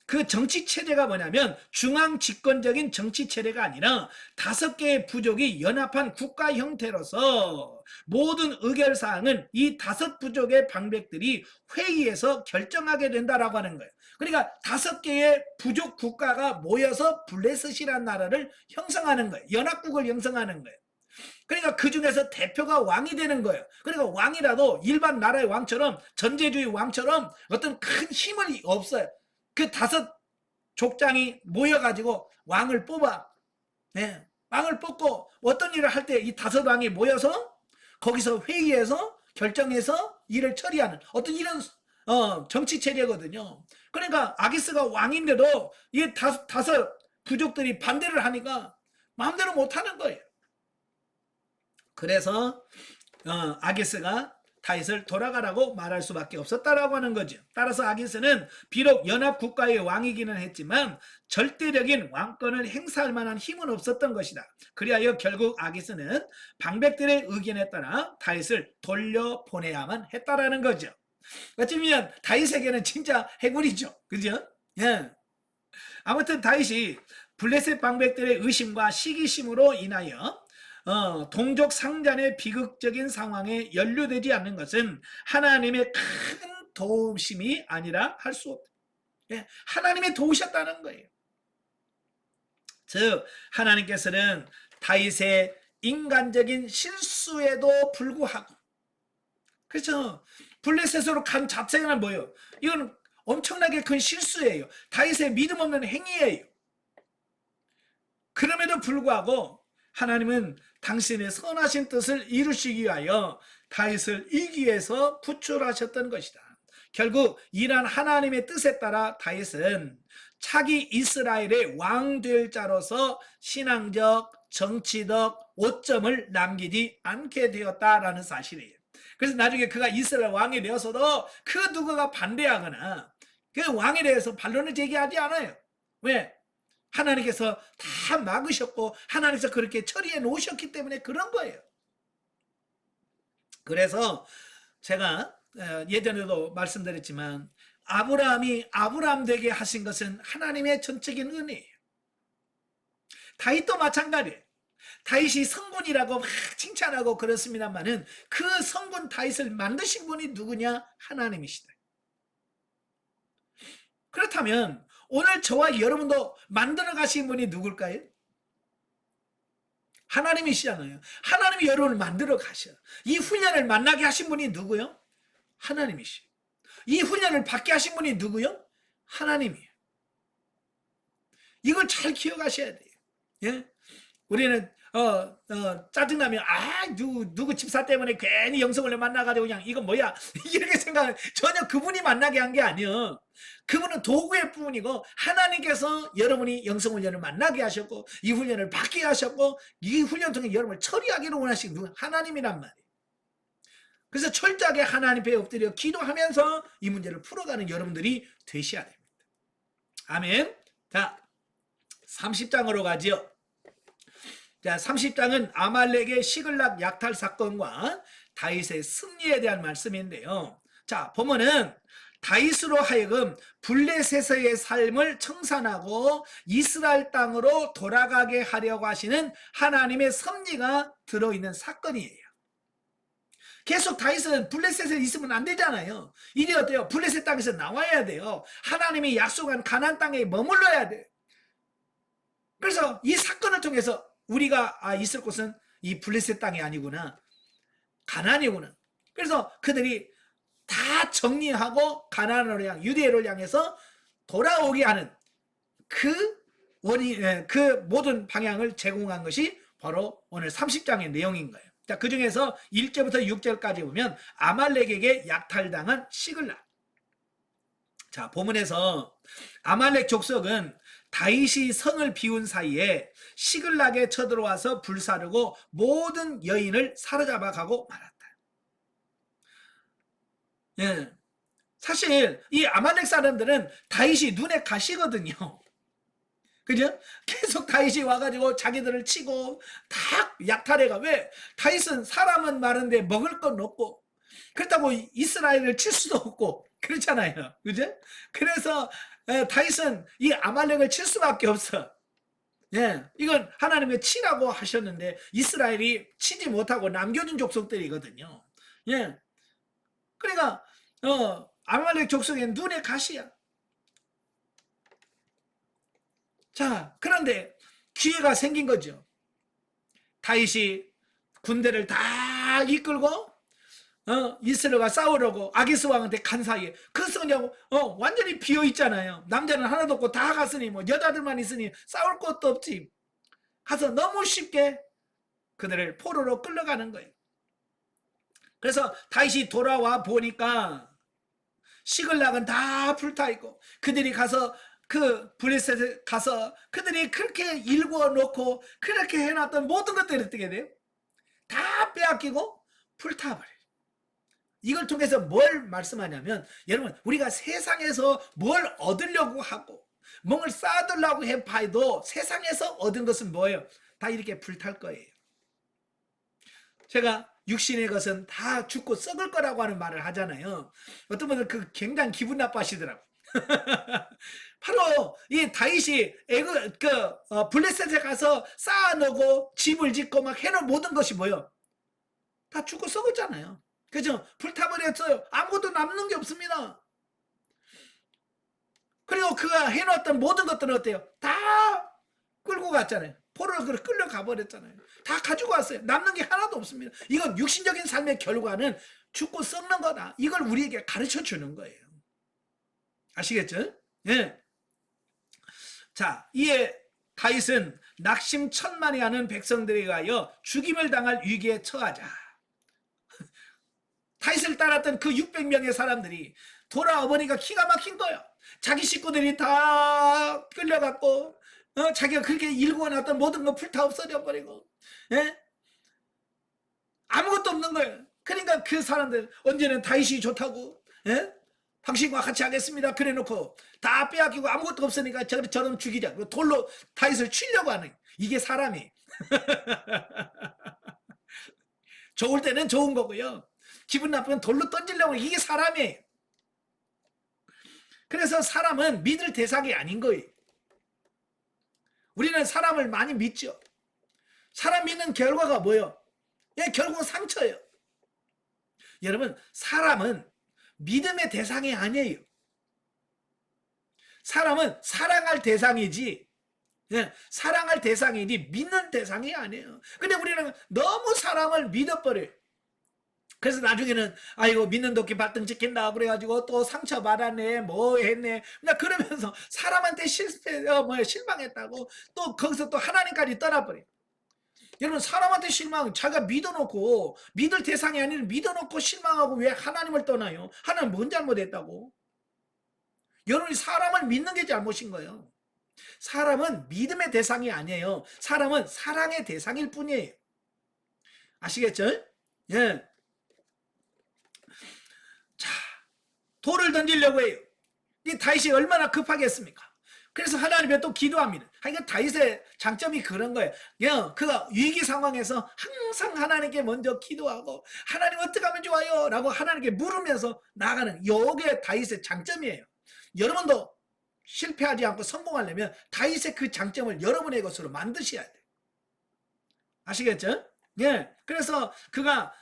그 정치 체제가 뭐냐면 중앙 집권적인 정치 체제가 아니라 5개의 부족이 연합한 국가 형태로서 모든 의결사항은 이 5 부족의 방백들이 회의에서 결정하게 된다라고 하는 거예요. 그러니까 5개의 부족 국가가 모여서 블레셋이라는 나라를 형성하는 거예요. 연합국을 형성하는 거예요. 그러니까 그 중에서 대표가 왕이 되는 거예요. 그러니까 왕이라도 일반 나라의 왕처럼 전제주의 왕처럼 어떤 큰 힘은 없어요. 그 5 족장이 모여가지고 왕을 뽑아. 네, 왕을 뽑고 어떤 일을 할 때 이 5 왕이 모여서 거기서 회의해서 결정해서 일을 처리하는 어떤 이런 정치 체제거든요. 그러니까 아기스가 왕인데도 이 5 부족들이 반대를 하니까 마음대로 못하는 거예요. 그래서 아기스가 다윗을 돌아가라고 말할 수밖에 없었다라고 하는 거죠. 따라서 아기스는 비록 연합국가의 왕이기는 했지만 절대적인 왕권을 행사할 만한 힘은 없었던 것이다. 그리하여 결국 아기스는 방백들의 의견에 따라 다윗을 돌려보내야만 했다라는 거죠. 어쩌면 다윗에게는 진짜 행운이죠. 그죠? 예. 아무튼 다윗이 블레셋 방백들의 의심과 시기심으로 인하여 동족 상잔의 비극적인 상황에 연루되지 않는 것은 하나님의 큰 도우심이 아니라 할 수 없다. 예, 하나님이 도우셨다는 거예요. 즉 하나님께서는 다윗의 인간적인 실수에도 불구하고, 그렇죠, 블레셋으로 간 자체가 뭐예요? 이건 엄청나게 큰 실수예요. 다윗의 믿음 없는 행위예요. 그럼에도 불구하고 하나님은 당신의 선하신 뜻을 이루시기 위하여 다윗을 이기 위해서 구출하셨던 것이다. 결국 이러한 하나님의 뜻에 따라 다윗은 차기 이스라엘의 왕 될 자로서 신앙적, 정치적 오점을 남기지 않게 되었다라는 사실이에요. 그래서 나중에 그가 이스라엘 왕이 되어서도 그 누구가 반대하거나 그 왕에 대해서 반론을 제기하지 않아요. 왜? 하나님께서 다 막으셨고 하나님께서 그렇게 처리해 놓으셨기 때문에 그런 거예요. 그래서 제가 예전에도 말씀드렸지만 아브라함이 아브라함 되게 하신 것은 하나님의 전적인 은혜예요. 다윗도 마찬가지예요. 다윗이 성군이라고 막 칭찬하고 그렇습니다만은 그 성군 다윗을 만드신 분이 누구냐? 하나님이시다. 그렇다면 오늘 저와 여러분도 만들어 가신 분이 누굴까요? 하나님이시잖아요. 하나님이 여러분을 만들어 가셔. 이 훈련을 만나게 하신 분이 누구요? 하나님이시. 이 훈련을 받게 하신 분이 누구요? 하나님이에요. 이걸 잘 기억하셔야 돼요. 예? 우리는 짜증나면 누구 집사 때문에 괜히 영성을 만나가지고 그냥 이건 뭐야 이렇게 생각을 전혀 그분이 만나게 한 게 아니에요. 그분은 도구일 뿐이고 하나님께서 여러분이 영성훈련을 만나게 하셨고 이 훈련을 받게 하셨고 이 훈련 통해 여러분을 처리하기를 원하신 누군 하나님이란 말이에요. 그래서 철저하게 하나님 앞에 엎드려 기도하면서 이 문제를 풀어가는 여러분들이 되셔야 됩니다. 아멘. 자, 30장으로 가지요. 자, 30장은 아말렉의 시글락 약탈 사건과 다윗의 승리에 대한 말씀인데요. 자, 보면은 다윗으로 하여금 블레셋의 삶을 청산하고 이스라엘 땅으로 돌아가게 하려고 하시는 하나님의 섭리가 들어있는 사건이에요. 계속 다윗은 블레셋에 있으면 안 되잖아요. 이제 어때요? 블레셋 땅에서 나와야 돼요. 하나님이 약속한 가나안 땅에 머물러야 돼요. 그래서 이 사건을 통해서 우리가 있을 곳은 이 블레셋 땅이 아니구나, 가나안이구나. 그래서 그들이 다 정리하고 가나안으로 향 유대를 향해서 돌아오게 하는 그 모든 방향을 제공한 것이 바로 오늘 30장의 내용인 거예요. 자, 그 중에서 1절부터 6절까지 보면 아말렉에게 약탈당한 시글락. 자, 본문에서 아말렉 족속은 다윗이 성을 비운 사이에 시글락에 쳐들어와서 불사르고 모든 여인을 사로잡아 가고 말았다. 예. 사실 이 아말렉 사람들은 다윗이 눈에 가시거든요. 그죠? 계속 다윗이 와가지고 자기들을 치고 다 약탈해가. 왜? 다윗은 사람은 많은데 먹을 건 없고 그렇다고 이스라엘을 칠 수도 없고 그렇잖아요. 그죠? 그래서 다윗은 이 아말렉을 칠 수밖에 없어. 예, 이건 하나님의 치라고 하셨는데 이스라엘이 치지 못하고 남겨준 족속들이거든요. 예, 그러니까 아말렉 족속의 눈에 가시야. 자, 그런데 기회가 생긴 거죠. 다윗이 군대를 다 이끌고 이스라엘과 싸우려고 아기스 왕한테 간 사이에 그 성령 완전히 비어 있잖아요. 남자는 하나도 없고 다 갔으니 뭐 여자들만 있으니 싸울 것도 없지. 가서 너무 쉽게 그들을 포로로 끌려가는 거예요. 그래서 다윗이 돌아와 보니까 시글락은 다 불타 있고 그들이 가서 그 블레셋에 가서 그들이 그렇게 일궈 놓고 그렇게 해놨던 모든 것들이 어떻게 돼요? 다 빼앗기고 불타버려요. 이걸 통해서 뭘 말씀하냐면 여러분 우리가 세상에서 뭘 얻으려고 하고 뭔가를 쌓아두려고 해봐도 세상에서 얻은 것은 뭐예요? 다 이렇게 불탈 거예요. 제가 육신의 것은 다 죽고 썩을 거라고 하는 말을 하잖아요. 어떤 분은 그 굉장히 기분 나빠하시더라고요. 바로 이 다윗이 블레셋에 가서 쌓아놓고 집을 짓고 막 해놓은 모든 것이 뭐예요? 다 죽고 썩었잖아요. 그죠? 불타버렸어요. 아무것도 남는 게 없습니다. 그리고 그가 해놓았던 모든 것들은 어때요? 다 끌고 갔잖아요. 포로로 끌려가 버렸잖아요. 다 가지고 왔어요. 남는 게 하나도 없습니다. 이건 육신적인 삶의 결과는 죽고 썩는 거다. 이걸 우리에게 가르쳐 주는 거예요. 아시겠죠? 예. 자, 이에 다윗은 낙심천만이 하는 백성들에 의하여 죽임을 당할 위기에 처하자. 다윗을 따랐던 그 600명의 사람들이 돌아와 보니까 기가 막힌 거예요. 자기 식구들이 다 끌려갔고 자기가 그렇게 일궈놨던 모든 거 불타 없어져 버리고 예? 아무것도 없는 거예요. 그러니까 그 사람들 언제는 다윗이 좋다고 예? 당신과 같이 하겠습니다 그래놓고 다 빼앗기고 아무것도 없으니까 저럼 죽이자. 돌로 다윗을 치려고 하는 이게 사람이. 좋을 때는 좋은 거고요. 기분 나쁘면 돌로 던지려고 하는 이게 사람이에요. 그래서 사람은 믿을 대상이 아닌 거예요. 우리는 사람을 많이 믿죠. 사람 믿는 결과가 뭐예요? 예, 결국은 상처예요. 여러분, 사람은 믿음의 대상이 아니에요. 사람은 사랑할 대상이지, 예, 사랑할 대상이지 믿는 대상이 아니에요. 근데 우리는 너무 사람을 믿어버려요. 그래서 나중에는 아이고 믿는 도끼 발등 찍힌다 그래가지고 또 상처 받았네 뭐 했네 나 그러면서 사람한테 실망했다고 또 거기서 또 하나님까지 떠나버려. 여러분 사람한테 실망 자기가 믿어놓고 믿을 대상이 아닌 믿어놓고 실망하고 왜 하나님을 떠나요? 하나님 뭔 잘못했다고? 여러분이 사람을 믿는 게 잘못인 거예요. 사람은 믿음의 대상이 아니에요. 사람은 사랑의 대상일 뿐이에요. 아시겠죠? 예. 자, 돌을 던지려고 해요. 이 다윗이 얼마나 급하겠습니까? 그래서 하나님께 또 기도합니다. 그러니까 다윗의 장점이 그런 거예요. 그가 위기 상황에서 항상 하나님께 먼저 기도하고 하나님 어떻게 하면 좋아요? 라고 하나님께 물으면서 나가는 이게 다윗의 장점이에요. 여러분도 실패하지 않고 성공하려면 다윗의 그 장점을 여러분의 것으로 만드셔야 돼요. 아시겠죠? 예. 그래서 그가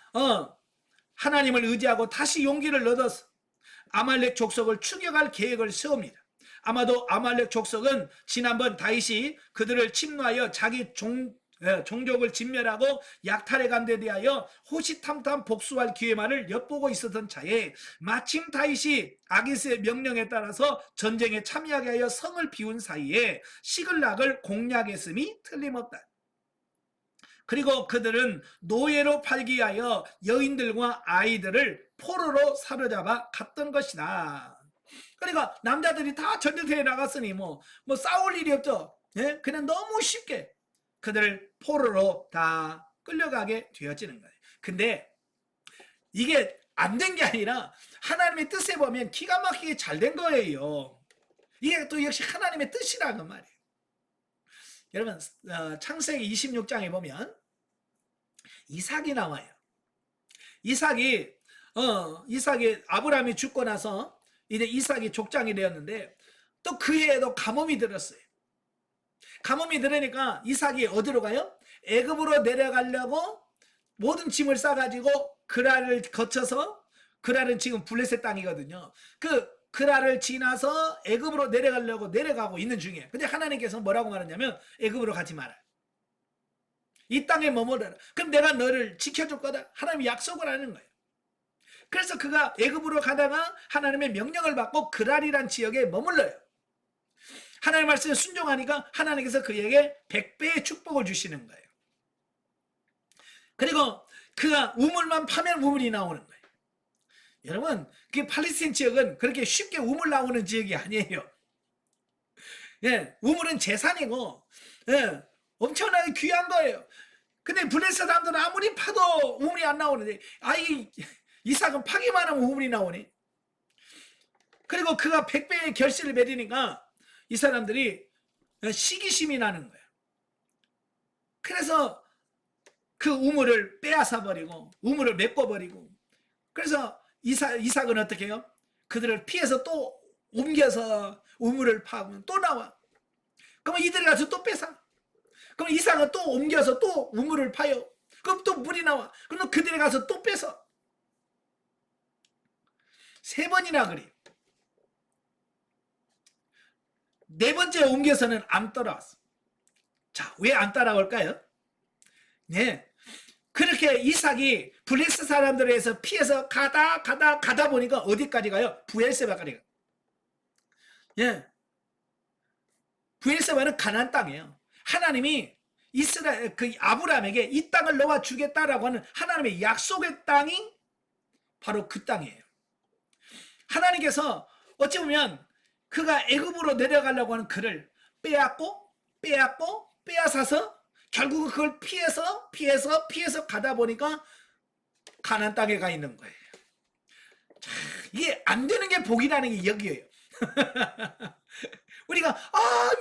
하나님을 의지하고 다시 용기를 얻어서 아말렉 족속을 추격할 계획을 세웁니다. 아마도 아말렉 족속은 지난번 다윗이 그들을 침노하여 자기 종족을 진멸하고 약탈해 간 데 대하여 호시탐탐 복수할 기회만을 엿보고 있었던 차에 마침 다윗이 아기스의 명령에 따라서 전쟁에 참여하게 하여 성을 비운 사이에 시글락을 공략했음이 틀림없다. 그리고 그들은 노예로 팔기 위하여 여인들과 아이들을 포로로 사로잡아 갔던 것이다. 그러니까 남자들이 다 전쟁터에 나갔으니 뭐 싸울 일이 없죠. 예? 그냥 너무 쉽게 그들을 포로로 다 끌려가게 되어지는 거예요. 근데 이게 안 된 게 아니라 하나님의 뜻에 보면 기가 막히게 잘 된 거예요. 이게 또 역시 하나님의 뜻이라는 말이에요. 여러분 창세기 26장에 보면 이삭이 나와요. 이삭이 아브라함이 죽고 나서 이제 이삭이 족장이 되었는데 또 그 해에도 가뭄이 들었어요. 가뭄이 들으니까 이삭이 어디로 가요? 애굽으로 내려가려고 모든 짐을 싸가지고 그랄을 거쳐서 그랄은 지금 블레셋 땅이거든요. 그 그랄을 지나서 애굽으로 내려가려고 내려가고 있는 중이에요. 근데 하나님께서 뭐라고 말하냐면 애굽으로 가지 마라. 이 땅에 머무르라. 그럼 내가 너를 지켜줄 거다. 하나님이 약속을 하는 거예요. 그래서 그가 애굽으로 가다가 하나님의 명령을 받고 그랄이란 지역에 머물러요. 하나님의 말씀에 순종하니까 하나님께서 그에게 100배의 축복을 주시는 거예요. 그리고 그가 우물만 파면 우물이 나오는 거예요. 여러분 그 팔레스타인 지역은 그렇게 쉽게 우물 나오는 지역이 아니에요. 예, 우물은 재산이고 예, 엄청나게 귀한 거예요. 근데 블레셋 사람들은 아무리 파도 우물이 안 나오는데 이삭은 파기만 하면 우물이 나오네. 그리고 그가 100배의 결실을 맺으니까 이 사람들이 시기심이 나는 거예요. 그래서 그 우물을 빼앗아 버리고 우물을 메꿔버리고 그래서 이삭은 어떻게 해요? 그들을 피해서 또 옮겨서 우물을 파면 또 나와. 그러면 이들이 가서 또 뺏어. 그럼 이삭은 또 옮겨서 또 우물을 파요. 그럼 또 물이 나와. 그럼 그들이 가서 또 뺏어. 3번이나 그래요. 4번째 옮겨서는 안 따라왔어. 자, 왜 안 따라올까요? 네. 그렇게 이삭이 블레셋 사람들에서 피해서 가다 보니까 어디까지 가요? 브엘세바까지 가요. 예. 브엘세바는 가나안 땅이에요. 하나님이 아브라함에게 이 땅을 너와 주겠다라고 하는 하나님의 약속의 땅이 바로 그 땅이에요. 하나님께서 어찌 보면 그가 애굽으로 내려가려고 하는 그를 빼앗고 빼앗아서 결국은 그걸 피해서 가다 보니까 가나안 땅에 가 있는 거예요. 자, 이게 안 되는 게 복이라는 게 여기에요. 우리가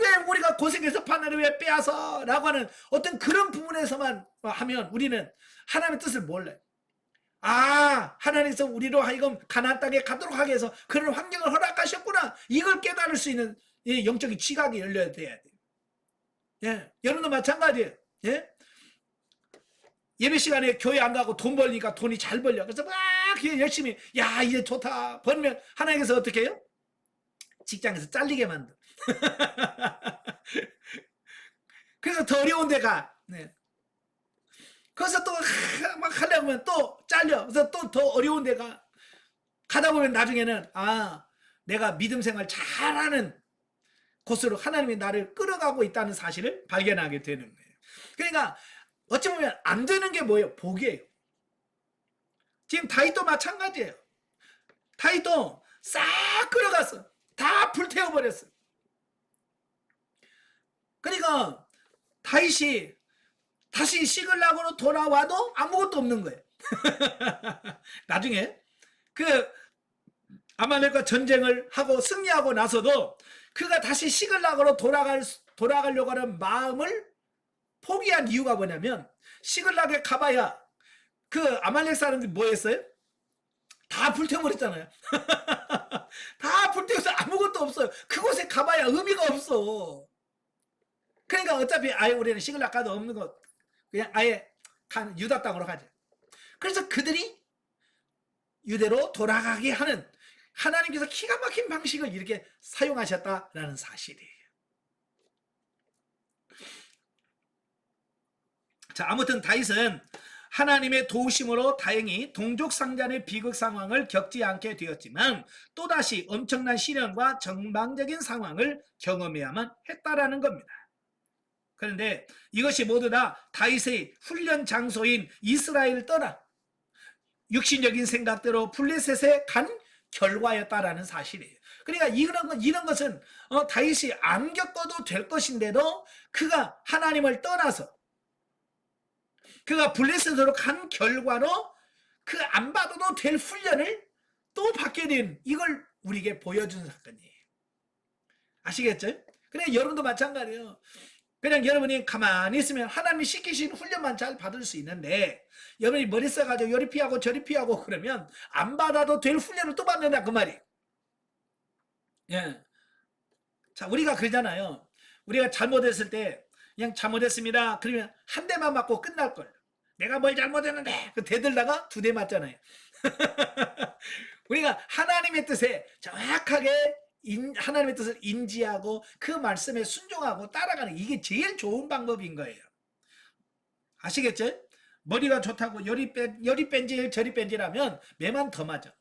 왜 우리가 고생해서 판단을 왜 빼앗아 라고 하는 어떤 그런 부분에서만 하면 우리는 하나님의 뜻을 몰라요. 하나님께서 우리로 하여금 가나안 땅에 가도록 하기 위해서 그런 환경을 허락하셨구나, 이걸 깨달을 수 있는 영적인 지각이 열려야 돼야 돼요. 예, 여러분도 마찬가지예요. 예? 예배 시간에 교회 안 가고 돈 벌니까 돈이 잘 벌려. 그래서 막 열심히 이제 좋다 벌면 하나님께서 어떻게 해요? 직장에서 잘리게 만들. 그래서 더 어려운 데 가. 네. 그래서 또 막 하려고 하면 또 잘려. 그래서 또 더 어려운 데 가. 가다 보면 나중에는 내가 믿음 생활 잘하는 곳으로 하나님이 나를 끌어가고 있다는 사실을 발견하게 되는 거예요. 그러니까 어찌 보면 안 되는 게 뭐예요? 복이에요. 지금 다윗도 마찬가지예요. 다윗도 싹 끌어갔어. 다 불태워버렸어. 그러니까 다윗이 다시 시글락으로 돌아와도 아무것도 없는 거예요. 나중에 그 아말렉과 전쟁을 하고 승리하고 나서도 그가 다시 시글락으로 돌아가려고 하는 마음을 포기한 이유가 뭐냐면, 시글락에 가봐야 그 아말렉 사람들이 뭐 했어요? 다 불태워버렸잖아요. 다 불태워서 아무것도 없어요. 그곳에 가봐야 의미가 없어. 그러니까 어차피 우리는 시글락 가도 없는 것, 그냥 아예 유다 땅으로 가죠. 그래서 그들이 유대로 돌아가게 하는 하나님께서 기가 막힌 방식을 이렇게 사용하셨다라는 사실이에요. 자, 아무튼 다윗은 하나님의 도우심으로 다행히 동족상잔의 비극 상황을 겪지 않게 되었지만 또다시 엄청난 시련과 전망적인 상황을 경험해야만 했다라는 겁니다. 그런데 이것이 모두 다 다윗의 훈련 장소인 이스라엘을 떠나 육신적인 생각대로 블레셋에 간 결과였다라는 사실이에요. 그러니까 이런 것은 다윗이 안 겪어도 될 것인데도 그가 하나님을 떠나서 그가 블레셋으로 간 결과로 그 안 받아도 될 훈련을 또 받게 된, 이걸 우리에게 보여준 사건이에요. 아시겠죠? 그냥 여러분도 마찬가지예요. 그냥 여러분이 가만히 있으면 하나님이 시키신 훈련만 잘 받을 수 있는데, 여러분이 머리 써가지고 요리 피하고 저리 피하고 그러면 안 받아도 될 훈련을 또 받는다 그 말이에요. 예. 자, 우리가 그러잖아요. 우리가 잘못했을 때 그냥 잘못했습니다 그러면 한 대만 맞고 끝날 걸. 내가 뭘 잘못했는데 그 대들다가 2대 맞잖아요. 우리가 하나님의 뜻에 정확하게 하나님의 뜻을 인지하고 그 말씀에 순종하고 따라가는, 이게 제일 좋은 방법인 거예요. 아시겠죠? 머리가 좋다고 열이 뺀질 저리 뺀질하면 매만 더 맞아.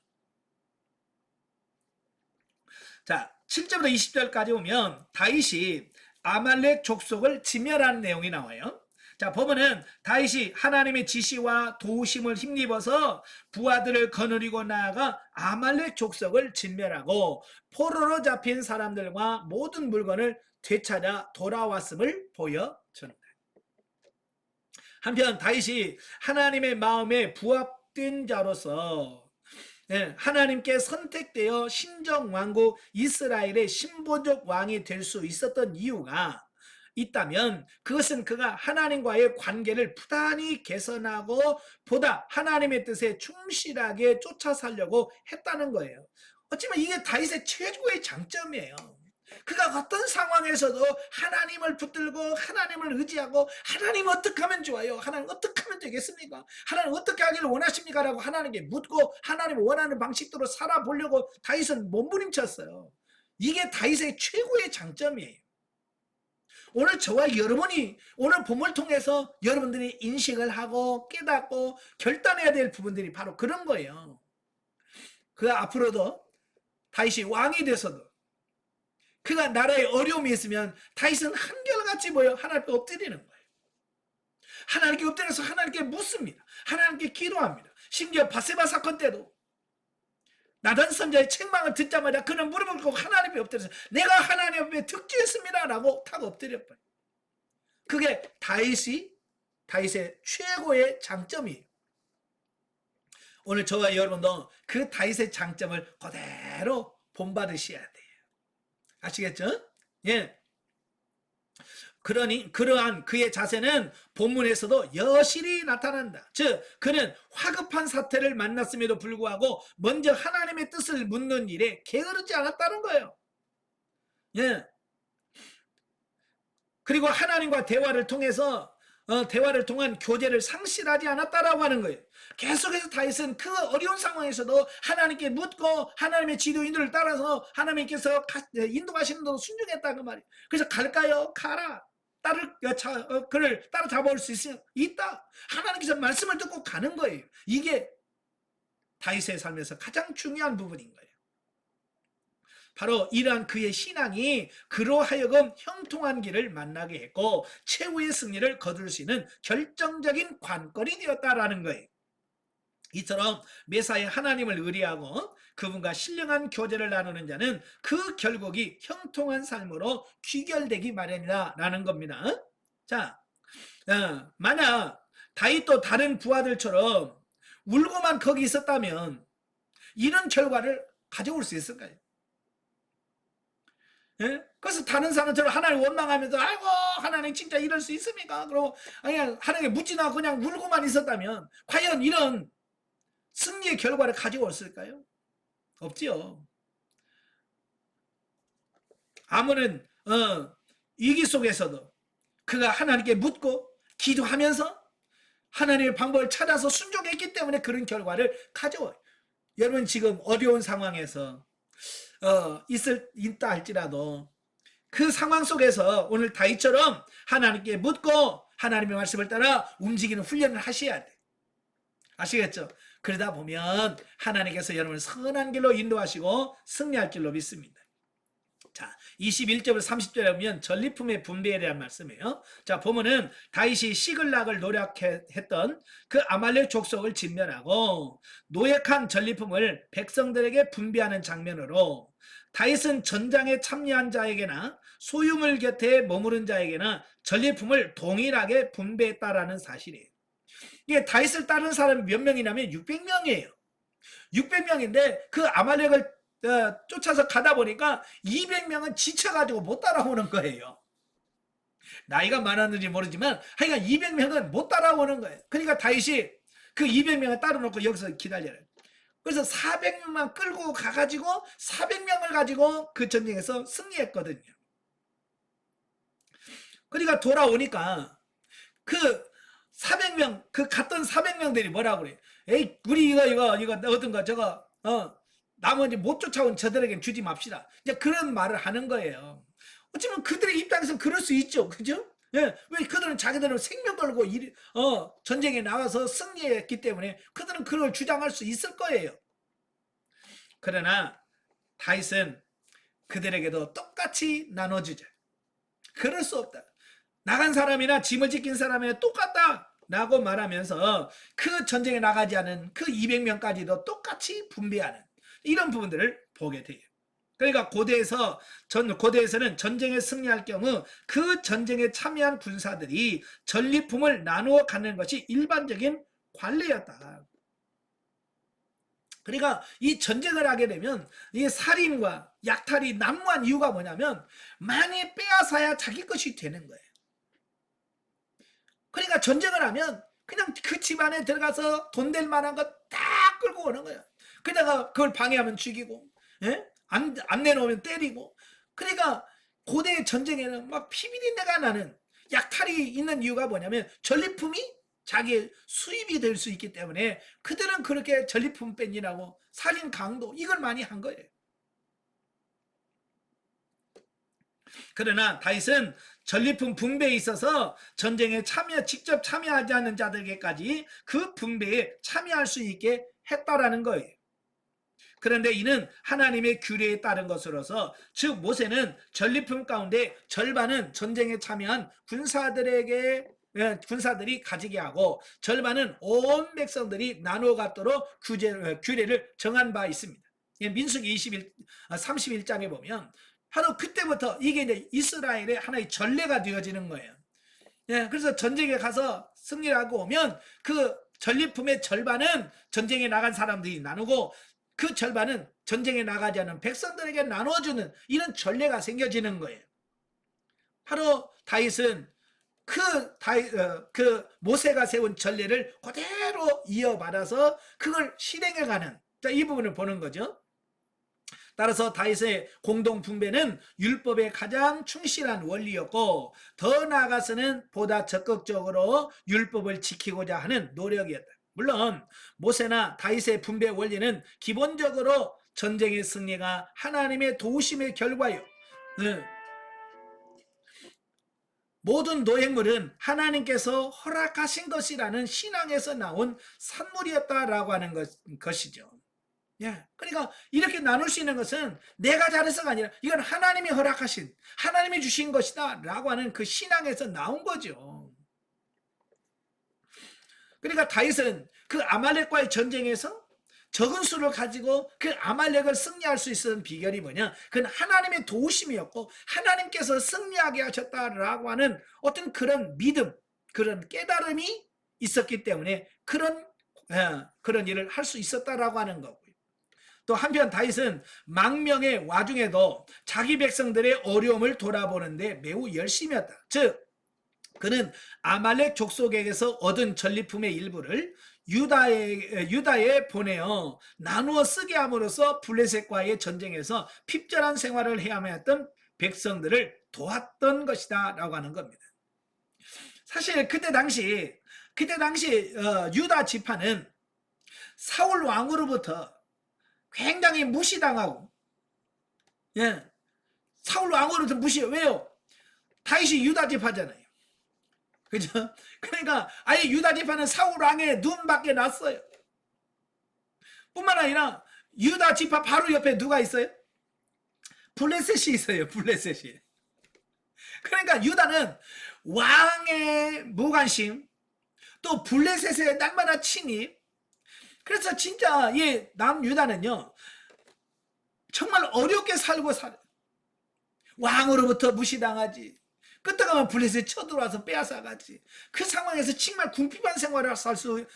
자, 7절부터 20절까지 오면 다윗이 아말렉 족속을 진멸하는 내용이 나와요. 자, 보면은 다윗이 하나님의 지시와 도우심을 힘입어서 부하들을 거느리고 나아가 아말렉 족속을 진멸하고 포로로 잡힌 사람들과 모든 물건을 되찾아 돌아왔음을 보여줍니다. 한편 다윗이 하나님의 마음에 부합된 자로서 하나님께 선택되어 신정왕국 이스라엘의 신보적 왕이 될 수 있었던 이유가 있다면 그것은 그가 하나님과의 관계를 부단히 개선하고 보다 하나님의 뜻에 충실하게 쫓아 살려고 했다는 거예요. 어쩌면 이게 다윗의 최고의 장점이에요. 그가 어떤 상황에서도 하나님을 붙들고 하나님을 의지하고, 하나님 어떻게 하면 좋아요? 하나님 어떻게 하면 되겠습니까? 하나님 어떻게 하기를 원하십니까? 라고 하나님께 묻고 하나님 원하는 방식대로 살아보려고 다윗은 몸부림쳤어요. 이게 다윗의 최고의 장점이에요. 오늘 저와 여러분이 오늘 본문을 통해서 여러분들이 인식을 하고 깨닫고 결단해야 될 부분들이 바로 그런 거예요. 그 앞으로도 다윗이 왕이 돼서도 그가 나라에 어려움이 있으면 다윗은 한결같이 하나님께 엎드리는 거예요. 하나님께 엎드려서 하나님께 묻습니다. 하나님께 기도합니다. 심지어 바세바 사건 때도 나단 선자의 책망을 듣자마자 그는 무릎을 꿇고 하나님 앞에 엎드려서 내가 하나님 앞에 득죄했습니다 라고 탁 엎드려버려요. 그게 다윗의 최고의 장점이에요. 오늘 저와 여러분도 그 다윗의 장점을 그대로 본받으셔야 돼요. 아시겠죠? 예. 그러한 그의 자세는 본문에서도 여실히 나타난다. 즉 그는 화급한 사태를 만났음에도 불구하고 먼저 하나님의 뜻을 묻는 일에 게으르지 않았다는 거예요. 예. 그리고 하나님과 대화를 통한 교제를 상실하지 않았다라고 하는 거예요. 계속해서 다윗은 그 어려운 상황에서도 하나님께 묻고 하나님의 지도인들을 따라서 하나님께서 인도하시는 대로 순종했다는 말이에요. 그래서 갈까요? 가라. 그를 따라잡아올 수 있다. 하나님께서 말씀을 듣고 가는 거예요. 이게 다윗의 삶에서 가장 중요한 부분인 거예요. 바로 이러한 그의 신앙이 그로 하여금 형통한 길을 만나게 했고 최후의 승리를 거둘 수 있는 결정적인 관건이 되었다라는 거예요. 이처럼 매사에 하나님을 의뢰하고 그분과 신령한 교제를 나누는 자는 그 결국이 형통한 삶으로 귀결되기 마련이다 라는 겁니다. 자, 만약 다윗도 다른 부하들처럼 울고만 거기 있었다면 이런 결과를 가져올 수 있을까요? 예? 그래서 다른 사람처럼 하나님 원망하면서 아이고 하나님 진짜 이럴 수 있습니까? 그러고 그냥 하나님께 묻지나 그냥 울고만 있었다면 과연 이런 승리의 결과를 가지고 왔을까요? 없지요. 아무런 위기 속에서도 그가 하나님께 묻고 기도하면서 하나님의 방법을 찾아서 순종했기 때문에 그런 결과를 가져와요. 여러분 지금 어려운 상황에서 있다 할지라도 그 상황 속에서 오늘 다윗처럼 하나님께 묻고 하나님의 말씀을 따라 움직이는 훈련을 하셔야 돼. 아시겠죠? 그러다 보면 하나님께서 여러분을 선한 길로 인도하시고 승리할 줄로 믿습니다. 자, 21절부터 30절에 보면 전리품의 분배에 대한 말씀이에요. 자, 보면은 다윗이 시글락을 노력했던 그 아말렉 족속을 진멸하고 노획한 전리품을 백성들에게 분배하는 장면으로 다윗은 전장에 참여한 자에게나 소유물 곁에 머무른 자에게나 전리품을 동일하게 분배했다라는 사실이에요. 이게 다윗을 따르는 사람이 몇 명이냐면 600명이에요. 600명인데 그 아말렉을 쫓아서 가다 보니까 200명은 지쳐가지고 못 따라오는 거예요. 나이가 많았는지 모르지만 하여간 200명은 못 따라오는 거예요. 그러니까 다윗이 그 200명을 따라놓고 여기서 기다려요. 그래서 400명만 끌고 가가지고 400명을 가지고 그 전쟁에서 승리했거든요. 그러니까 돌아오니까 그 400명, 그 갔던 400명들이 뭐라고 그래? 에이, 우리 이거 얻은 거 저거, 나머지 못 쫓아온 저들에게 주지 맙시다. 이제 그런 말을 하는 거예요. 어쩌면 그들의 입장에서는 그럴 수 있죠. 그죠? 예, 왜 그들은 자기들은 생명 걸고 전쟁에 나가서 승리했기 때문에 그들은 그걸 주장할 수 있을 거예요. 그러나 다윗은 그들에게도 똑같이 나눠주자. 그럴 수 없다. 나간 사람이나 짐을 지킨 사람이나 똑같다 라고 말하면서 그 전쟁에 나가지 않은 그 200명까지도 똑같이 분배하는 이런 부분들을 보게 돼요. 그러니까 고대에서는 전쟁에 승리할 경우 그 전쟁에 참여한 군사들이 전리품을 나누어 갖는 것이 일반적인 관례였다. 그러니까 이 전쟁을 하게 되면 이 살인과 약탈이 난무한 이유가 뭐냐면 많이 빼앗아야 자기 것이 되는 거예요. 그러니까 전쟁을 하면 그냥 그 집안에 들어가서 돈 될 만한 거 다 끌고 오는 거예요. 그러다가 그걸 방해하면 죽이고, 예? 안 내놓으면 때리고. 그러니까 고대 전쟁에는 막 피비린내가 나는 약탈이 있는 이유가 뭐냐면 전리품이 자기의 수입이 될 수 있기 때문에 그들은 그렇게 전리품 뺀이라고 살인 강도 이걸 많이 한 거예요. 그러나 다윗은 전리품 분배에 있어서 전쟁에 직접 참여하지 않는 자들에게까지 그 분배에 참여할 수 있게 했다라는 거예요. 그런데 이는 하나님의 규례에 따른 것으로서 즉 모세는 전리품 가운데 절반은 전쟁에 참여한 군사들이 가지게 하고 절반은 온 백성들이 나누어 갖도록 규례를 정한 바 있습니다. 예, 민수기 31장에 보면 바로 그때부터 이게 이제 이스라엘의 하나의 전례가 되어지는 거예요. 예, 그래서 전쟁에 가서 승리하고 오면 그 전리품의 절반은 전쟁에 나간 사람들이 나누고 그 절반은 전쟁에 나가지 않은 백성들에게 나눠주는 이런 전례가 생겨지는 거예요. 바로 다윗은 그 모세가 세운 전례를 그대로 이어받아서 그걸 실행해가는 이 부분을 보는 거죠. 따라서 다윗의 공동 분배는 율법의 가장 충실한 원리였고 더 나아가서는 보다 적극적으로 율법을 지키고자 하는 노력이었다. 물론 모세나 다윗의 분배 원리는 기본적으로 전쟁의 승리가 하나님의 도우심의 결과요. 모든 노획물은 하나님께서 허락하신 것이라는 신앙에서 나온 산물이었다라고 하는 것이죠. 예, 그러니까 이렇게 나눌 수 있는 것은 내가 잘해서가 아니라 이건 하나님이 허락하신, 하나님이 주신 것이다 라고 하는 그 신앙에서 나온 거죠. 그러니까 다윗은 그 아말렉과의 전쟁에서 적은 수를 가지고 그 아말렉을 승리할 수 있었던 비결이 뭐냐? 그건 하나님의 도우심이었고 하나님께서 승리하게 하셨다라고 하는 어떤 그런 믿음, 그런 깨달음이 있었기 때문에 그런 일을 할 수 있었다라고 하는 거고요. 또 한편 다윗은 망명의 와중에도 자기 백성들의 어려움을 돌아보는데 매우 열심이었다. 즉 그는 아말렉 족속에게서 얻은 전리품의 일부를 유다에 보내어 나누어 쓰게 함으로써 블레셋과의 전쟁에서 핍절한 생활을 해야만 했던 백성들을 도왔던 것이다 라고 하는 겁니다. 사실 그때 당시 유다 지파는 사울 왕으로부터 굉장히 무시당하고, 예, 사울 왕으로부터 왜요? 다윗이 유다 지파잖아요. 그죠? 그러니까 아예 유다 지파는 사울 왕의 눈밖에 났어요. 뿐만 아니라 유다 지파 바로 옆에 누가 있어요? 블레셋이 있어요. 블레셋이. 그러니까 유다는 왕의 무관심, 또 블레셋의 날마다 침입. 그래서 진짜 이 남유다는요 정말 어렵게 살고 살아요. 왕으로부터 무시당하지, 끝에 가면 블레셋 쳐들어와서 빼앗아가지. 그 상황에서 정말 궁핍한 생활을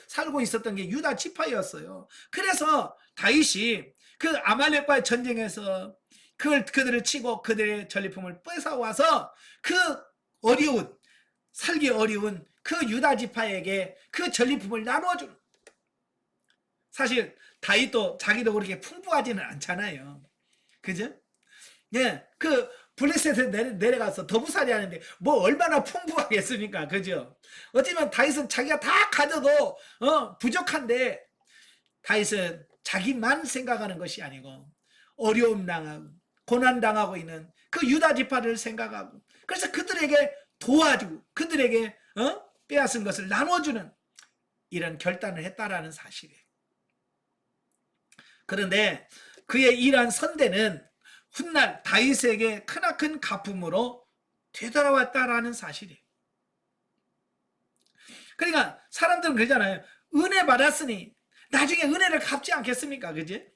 살고 있었던 게 유다 지파였어요. 그래서 다윗이 그 아말렉과의 전쟁에서 그들을 치고 그들의 전리품을 뺏어와서 그 살기 어려운 그 유다 지파에게 그 전리품을 나눠주는. 사실 다윗도 자기도 그렇게 풍부하지는 않잖아요. 그죠? 예, 그 블레셋에 내려가서 더부살이 하는데 뭐 얼마나 풍부하겠습니까? 그죠? 어쩌면 다윗은 자기가 다 가져도 부족한데 다윗은 자기만 생각하는 것이 아니고 어려움 당하고 고난 당하고 있는 그 유다 지파를 생각하고, 그래서 그들에게 도와주고 그들에게 빼앗은 것을 나눠주는 이런 결단을 했다라는 사실이에요. 그런데 그의 이러한 선대는 훗날 다윗에게 크나큰 가품으로 되돌아왔다라는 사실이에요. 그러니까 사람들은 그러잖아요. 은혜 받았으니 나중에 은혜를 갚지 않겠습니까? 그지?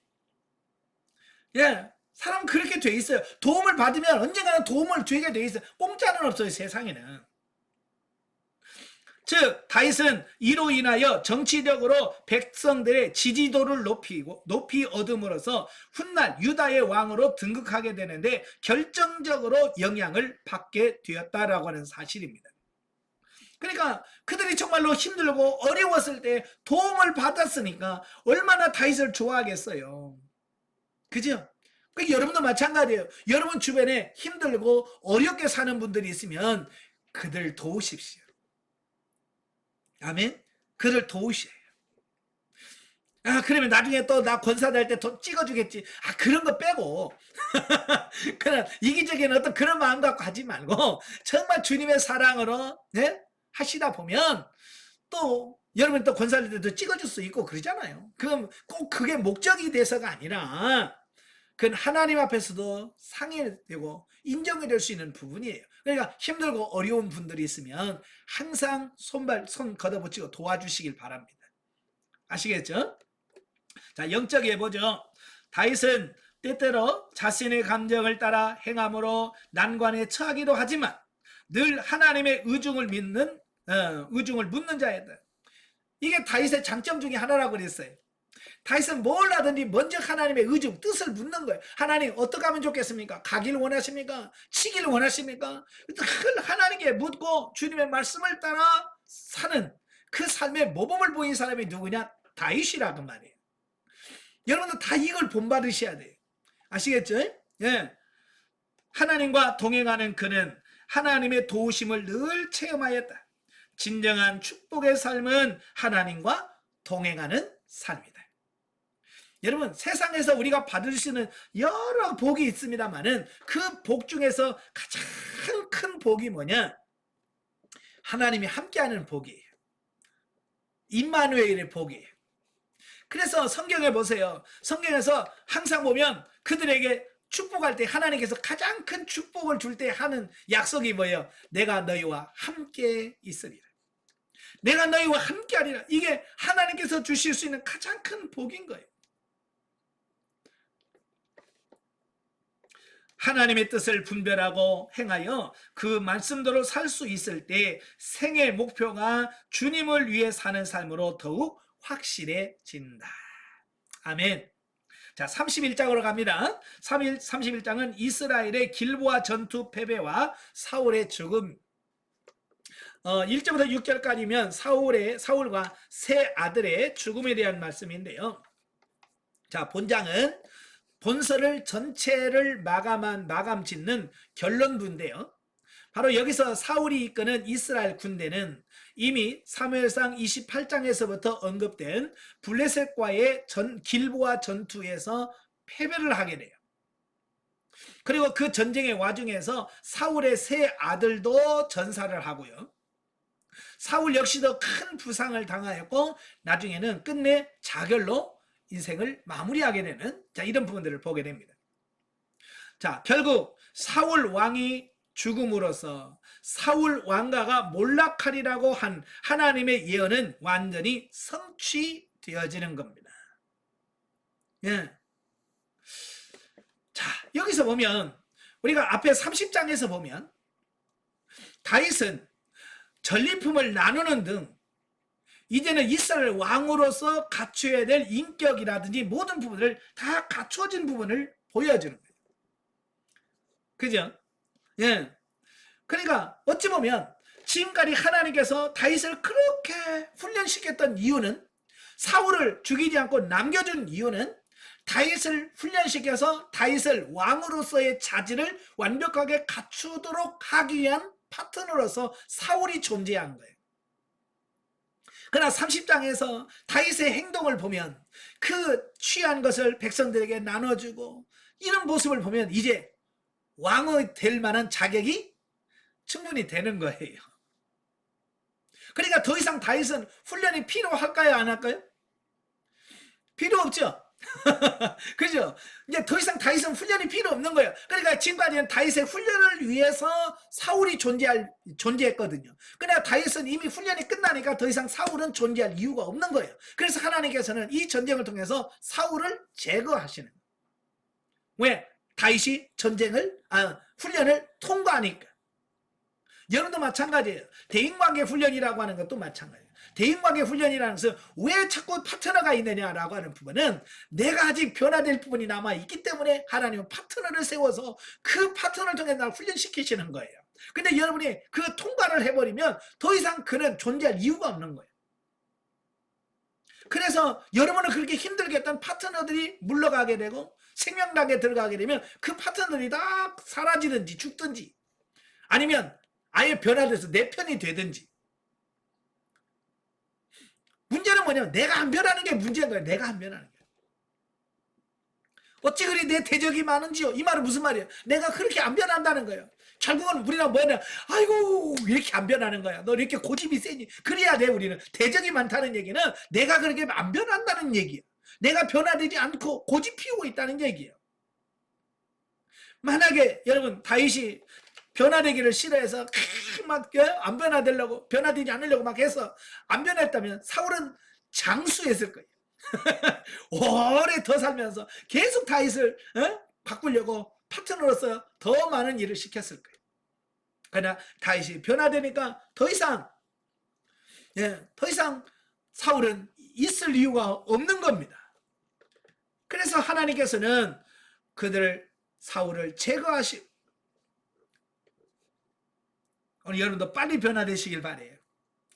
예, 사람은 그렇게 돼 있어요. 도움을 받으면 언젠가는 도움을 주게 돼 있어요. 공짜는 없어요, 세상에는. 즉 다윗은 이로 인하여 정치적으로 백성들의 지지도를 높이 얻음으로써 훗날 유다의 왕으로 등극하게 되는데 결정적으로 영향을 받게 되었다라고 하는 사실입니다. 그러니까 그들이 정말로 힘들고 어려웠을 때 도움을 받았으니까 얼마나 다윗을 좋아하겠어요. 그죠? 여러분도 마찬가지예요. 여러분 주변에 힘들고 어렵게 사는 분들이 있으면 그들 도우십시오. 아멘. 그를 도우셔요. 그러면 나중에 또 나 권사될 때 더 찍어주겠지. 그런 거 빼고 그런 이기적인 어떤 그런 마음 갖고 하지 말고 정말 주님의 사랑으로 하시다 보면 또 여러분 또 권사될 때도 찍어줄 수 있고 그러잖아요. 그럼 꼭 그게 목적이 돼서가 아니라 그건 하나님 앞에서도 상해되고 인정이 될 수 있는 부분이에요. 그러니까 힘들고 어려운 분들이 있으면 항상 손 걷어붙이고 도와주시길 바랍니다. 아시겠죠? 자, 영적 예보죠. 다윗은 때때로 자신의 감정을 따라 행함으로 난관에 처하기도 하지만 늘 하나님의 의중을 묻는 자였다. 이게 다윗의 장점 중에 하나라고 그랬어요. 다윗은 뭘 하든지 먼저 하나님의 의중, 뜻을 묻는 거예요. 하나님 어떻게 하면 좋겠습니까? 가기를 원하십니까? 치기를 원하십니까? 하나님께 묻고 주님의 말씀을 따라 사는 그 삶의 모범을 보인 사람이 누구냐? 다윗이라고 말이에요. 여러분들 다 이걸 본받으셔야 돼요. 아시겠죠? 예. 하나님과 동행하는 그는 하나님의 도우심을 늘 체험하였다. 진정한 축복의 삶은 하나님과 동행하는 삶이다. 여러분, 세상에서 우리가 받을 수 있는 여러 복이 있습니다만은 그 복 중에서 가장 큰 복이 뭐냐? 하나님이 함께하는 복이에요. 임마누엘의 복이에요. 그래서 성경에 보세요. 성경에서 항상 보면 그들에게 축복할 때 하나님께서 가장 큰 축복을 줄 때 하는 약속이 뭐예요? 내가 너희와 함께 있으리라. 내가 너희와 함께 하리라. 이게 하나님께서 주실 수 있는 가장 큰 복인 거예요. 하나님의 뜻을 분별하고 행하여 그 말씀대로 살 수 있을 때 생의 목표가 주님을 위해 사는 삶으로 더욱 확실해진다. 아멘. 자, 31장으로 갑니다. 31장은 이스라엘의 길보아 전투 패배와 사울의 죽음. 1절부터 6절까지면 사울과 세 아들의 죽음에 대한 말씀인데요. 자, 본장은 본서를 전체를 마감 짓는 결론부인데요. 바로 여기서 사울이 이끄는 이스라엘 군대는 이미 사무엘상 28장에서부터 언급된 블레셋과의 길보아 전투에서 패배를 하게 돼요. 그리고 그 전쟁의 와중에서 사울의 세 아들도 전사를 하고요. 사울 역시도 큰 부상을 당하였고 나중에는 끝내 자결로 인생을 마무리하게 되는 이런 부분들을 보게 됩니다. 자, 결국 사울 왕이 죽음으로써 사울 왕가가 몰락하리라고 한 하나님의 예언은 완전히 성취되어지는 겁니다. 예. 자, 여기서 보면 우리가 앞에 30장에서 보면 다윗은 전리품을 나누는 등 이제는 이스라엘 왕으로서 갖춰야 될 인격이라든지 모든 부분을 다 갖춰진 부분을 보여주는 거예요. 그죠? 예. 그러니까 어찌 보면 지금까지 하나님께서 다윗을 그렇게 훈련시켰던 이유는, 사울을 죽이지 않고 남겨준 이유는 다윗을 훈련시켜서 다윗을 왕으로서의 자질을 완벽하게 갖추도록 하기 위한 파트너로서 사울이 존재한 거예요. 그러나 30장에서 다윗의 행동을 보면 그 취한 것을 백성들에게 나눠주고 이런 모습을 보면 이제 왕이 될 만한 자격이 충분히 되는 거예요. 그러니까 더 이상 다윗은 훈련이 필요할까요? 안 할까요? 필요 없죠. 그죠? 이제 더 이상 다윗은 훈련이 필요 없는 거예요. 그러니까 지금까지는 다윗의 훈련을 위해서 사울이 존재했거든요. 그러나 다윗은 이미 훈련이 끝나니까 더 이상 사울은 존재할 이유가 없는 거예요. 그래서 하나님께서는 이 전쟁을 통해서 사울을 제거하시는 거예요. 왜? 다윗이 훈련을 통과하니까. 여러분도 마찬가지예요. 대인관계 훈련이라고 하는 것도 마찬가지예요. 대인관계 훈련이라는 것은 왜 자꾸 파트너가 있느냐라고 하는 부분은 내가 아직 변화될 부분이 남아있기 때문에 하나님은 파트너를 세워서 그 파트너를 통해 나를 훈련시키시는 거예요. 근데 여러분이 그 통과를 해버리면 더 이상 그는 존재할 이유가 없는 거예요. 그래서 여러분을 그렇게 힘들게 했던 파트너들이 물러가게 되고 생명당에 들어가게 되면 그 파트너들이 다 사라지든지 죽든지 아니면 아예 변화돼서 내 편이 되든지. 문제는 뭐냐면 내가 안 변하는 게 문제인 거예요. 내가 안 변하는 게. 어찌 그리 내 대적이 많은지요. 이 말은 무슨 말이에요? 내가 그렇게 안 변한다는 거예요. 결국은 우리가 뭐냐, 아이고 이렇게 안 변하는 거야. 너 이렇게 고집이 세니 그래야 돼. 우리는 대적이 많다는 얘기는 내가 그렇게 안 변한다는 얘기예요. 내가 변화되지 않고 고집 피우고 있다는 얘기예요. 만약에 여러분 다윗이 변화되기를 싫어해서 막 안 변화되려고, 변화되지 않으려고 막 해서 안 변했다면 사울은 장수했을 거예요. 오래 더 살면서 계속 다윗을 바꾸려고 파트너로서 더 많은 일을 시켰을 거예요. 그러나 다윗이 변화되니까 더 이상 사울은 있을 이유가 없는 겁니다. 그래서 하나님께서는 사울을 제거하시고, 오늘 여러분도 빨리 변화되시길 바래요.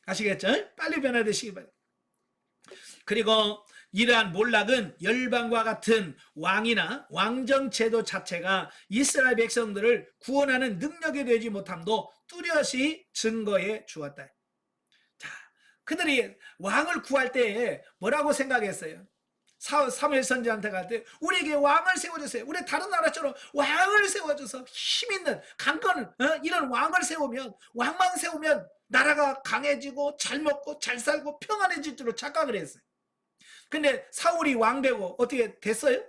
아시겠죠? 빨리 변화되시길 바래요. 그리고 이러한 몰락은 열방과 같은 왕이나 왕정 제도 자체가 이스라엘 백성들을 구원하는 능력이 되지 못함도 뚜렷이 증거해 주었다. 자, 그들이 왕을 구할 때 뭐라고 생각했어요? 사무엘 선지자한테 갈 때 우리에게 왕을 세워주세요. 우리 다른 나라처럼 왕을 세워줘서 힘있는 강건 이런 왕을 세우면, 왕만 세우면 나라가 강해지고 잘 먹고 잘 살고 평안해질 줄로 착각을 했어요. 근데 사울이 왕 되고 어떻게 됐어요?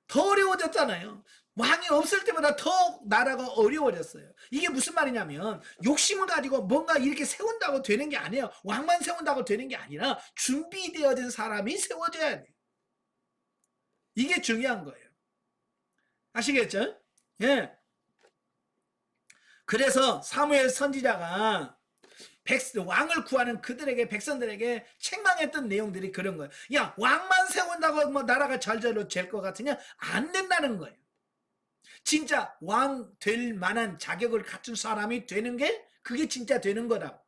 더 어려워졌잖아요. 왕이 없을 때보다 더 나라가 어려워졌어요. 이게 무슨 말이냐면 욕심을 가지고 뭔가 이렇게 세운다고 되는 게 아니에요. 왕만 세운다고 되는 게 아니라 준비되어진 사람이 세워져야 돼요. 이게 중요한 거예요. 아시겠죠? 예. 그래서 사무엘 선지자가 왕을 구하는 그들에게, 백성들에게 책망했던 내용들이 그런 거예요. 야, 왕만 세운다고 뭐 나라가 잘잘로 될 것 같으냐? 안 된다는 거예요. 진짜 왕 될 만한 자격을 갖춘 사람이 되는 게 그게 진짜 되는 거다.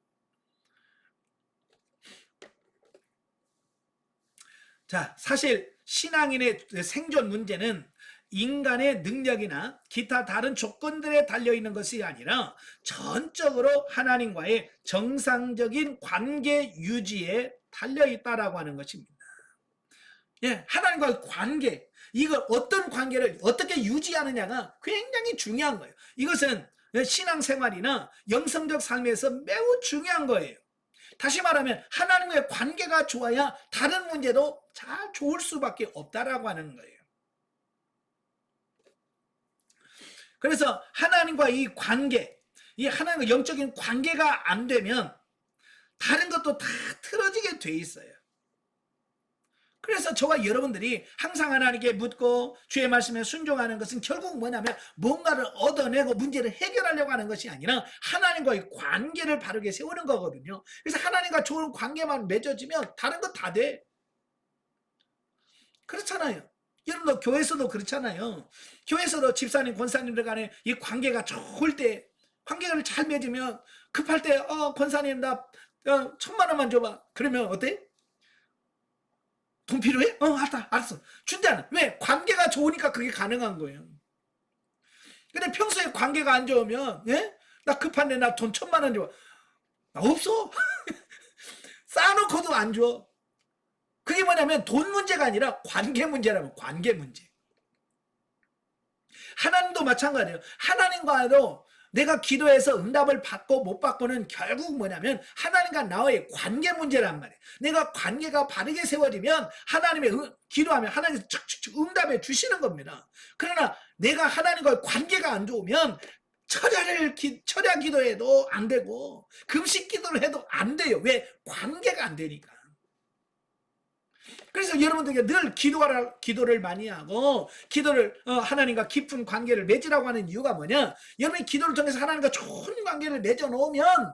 자, 사실 신앙인의 생존 문제는 인간의 능력이나 기타 다른 조건들에 달려있는 것이 아니라 전적으로 하나님과의 정상적인 관계 유지에 달려있다라고 하는 것입니다. 예, 하나님과의 관계, 이거 어떤 관계를 어떻게 유지하느냐가 굉장히 중요한 거예요. 이것은 신앙생활이나 영성적 삶에서 매우 중요한 거예요. 다시 말하면 하나님과의 관계가 좋아야 다른 문제도 잘 좋을 수밖에 없다라고 하는 거예요. 그래서 하나님과 이 관계, 이 하나님과 영적인 관계가 안 되면 다른 것도 다 틀어지게 돼 있어요. 그래서 저와 여러분들이 항상 하나님께 묻고 주의 말씀에 순종하는 것은 결국 뭐냐면 뭔가를 얻어내고 문제를 해결하려고 하는 것이 아니라 하나님과의 관계를 바르게 세우는 거거든요. 그래서 하나님과 좋은 관계만 맺어지면 다른 거 다 돼. 그렇잖아요. 여러분도 교회에서도 그렇잖아요. 교회에서도 집사님, 권사님들 간에 이 관계가 좋을 때, 관계를 잘 맺으면 급할 때 권사님 나 1,000만 원만 줘봐. 그러면 어때? 돈 필요해? 알았어. 준다는. 왜? 관계가 좋으니까 그게 가능한 거예요. 근데 평소에 관계가 안 좋으면, 예? 나 급한데 나 돈 1,000만 원 줘. 나 없어. 쌓아놓고도 안 줘. 그게 뭐냐면 돈 문제가 아니라 관계 문제라면 관계 문제. 하나님도 마찬가지예요. 하나님과도 내가 기도해서 응답을 받고 못 받고는 결국 뭐냐면 하나님과 나의 관계 문제란 말이에요. 내가 관계가 바르게 세워지면 하나님의 기도하면 하나님께서 척척척 응답해 주시는 겁니다. 그러나 내가 하나님과의 관계가 안 좋으면 철야 기도해도 안 되고 금식 기도를 해도 안 돼요. 왜? 관계가 안 되니까. 그래서 여러분들에게 늘 기도를 많이 하고 하나님과 깊은 관계를 맺으라고 하는 이유가 뭐냐? 여러분이 기도를 통해서 하나님과 좋은 관계를 맺어 놓으면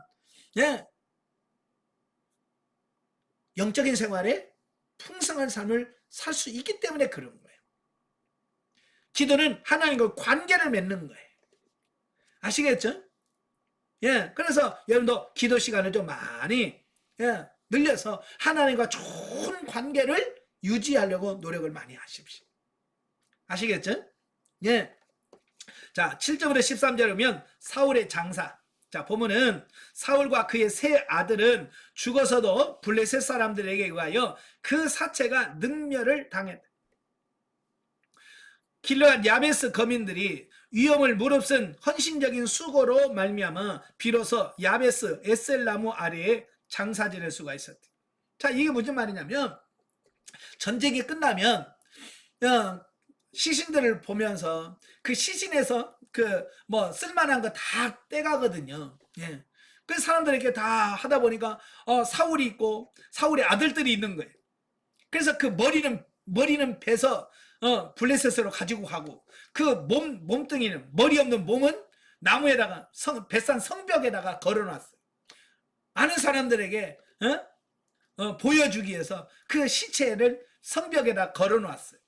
영적인 생활에 풍성한 삶을 살 수 있기 때문에 그런 거예요. 기도는 하나님과 관계를 맺는 거예요. 아시겠죠? 예, 그래서 여러분도 기도 시간을 좀 많이 늘려서 하나님과 좋은 관계를 유지하려고 노력을 많이 하십시오. 아시겠죠? 예. 자, 7절부터 13절에 보면 사울의 장사. 자, 보면은 사울과 그의 세 아들은 죽어서도 블레셋 사람들에게 의하여 그 사체가 능멸을 당했다. 길르앗 야베스 거민들이 위험을 무릅쓴 헌신적인 수고로 말미암아 비로소 야베스 에셀나무 아래에 장사 지낼 수가 있었대. 자, 이게 무슨 말이냐면 전쟁이 끝나면 시신들을 보면서 그 시신에서 쓸만한 거 다 떼가거든요. 예. 그 사람들이 이렇게 다 하다 보니까 사울이 있고 사울의 아들들이 있는 거예요. 그래서 그 머리는 베서 블레셋으로 가지고 가고 그 몸뚱이는 머리 없는 몸은 나무에다가 뱃산 성벽에다가 걸어놨어요. 아는 사람들에게 보여주기 위해서 그 시체를 성벽에다 걸어놨어요.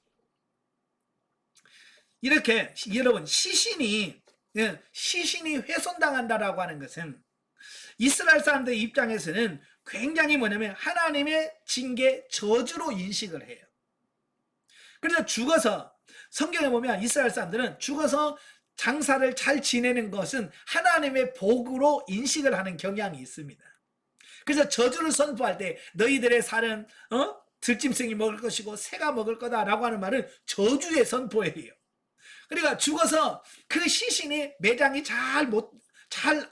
이렇게 여러분 시신이 훼손당한다라고 하는 것은 이스라엘 사람들 입장에서는 굉장히 뭐냐면 하나님의 징계 저주로 인식을 해요. 그래서 죽어서 성경에 보면 이스라엘 사람들은 죽어서 장사를 잘 지내는 것은 하나님의 복으로 인식을 하는 경향이 있습니다. 그래서 저주를 선포할 때 너희들의 살은 들짐승이 먹을 것이고 새가 먹을 거다라고 하는 말은 저주의 선포예요. 그러니까 죽어서 그 시신이 매장이 잘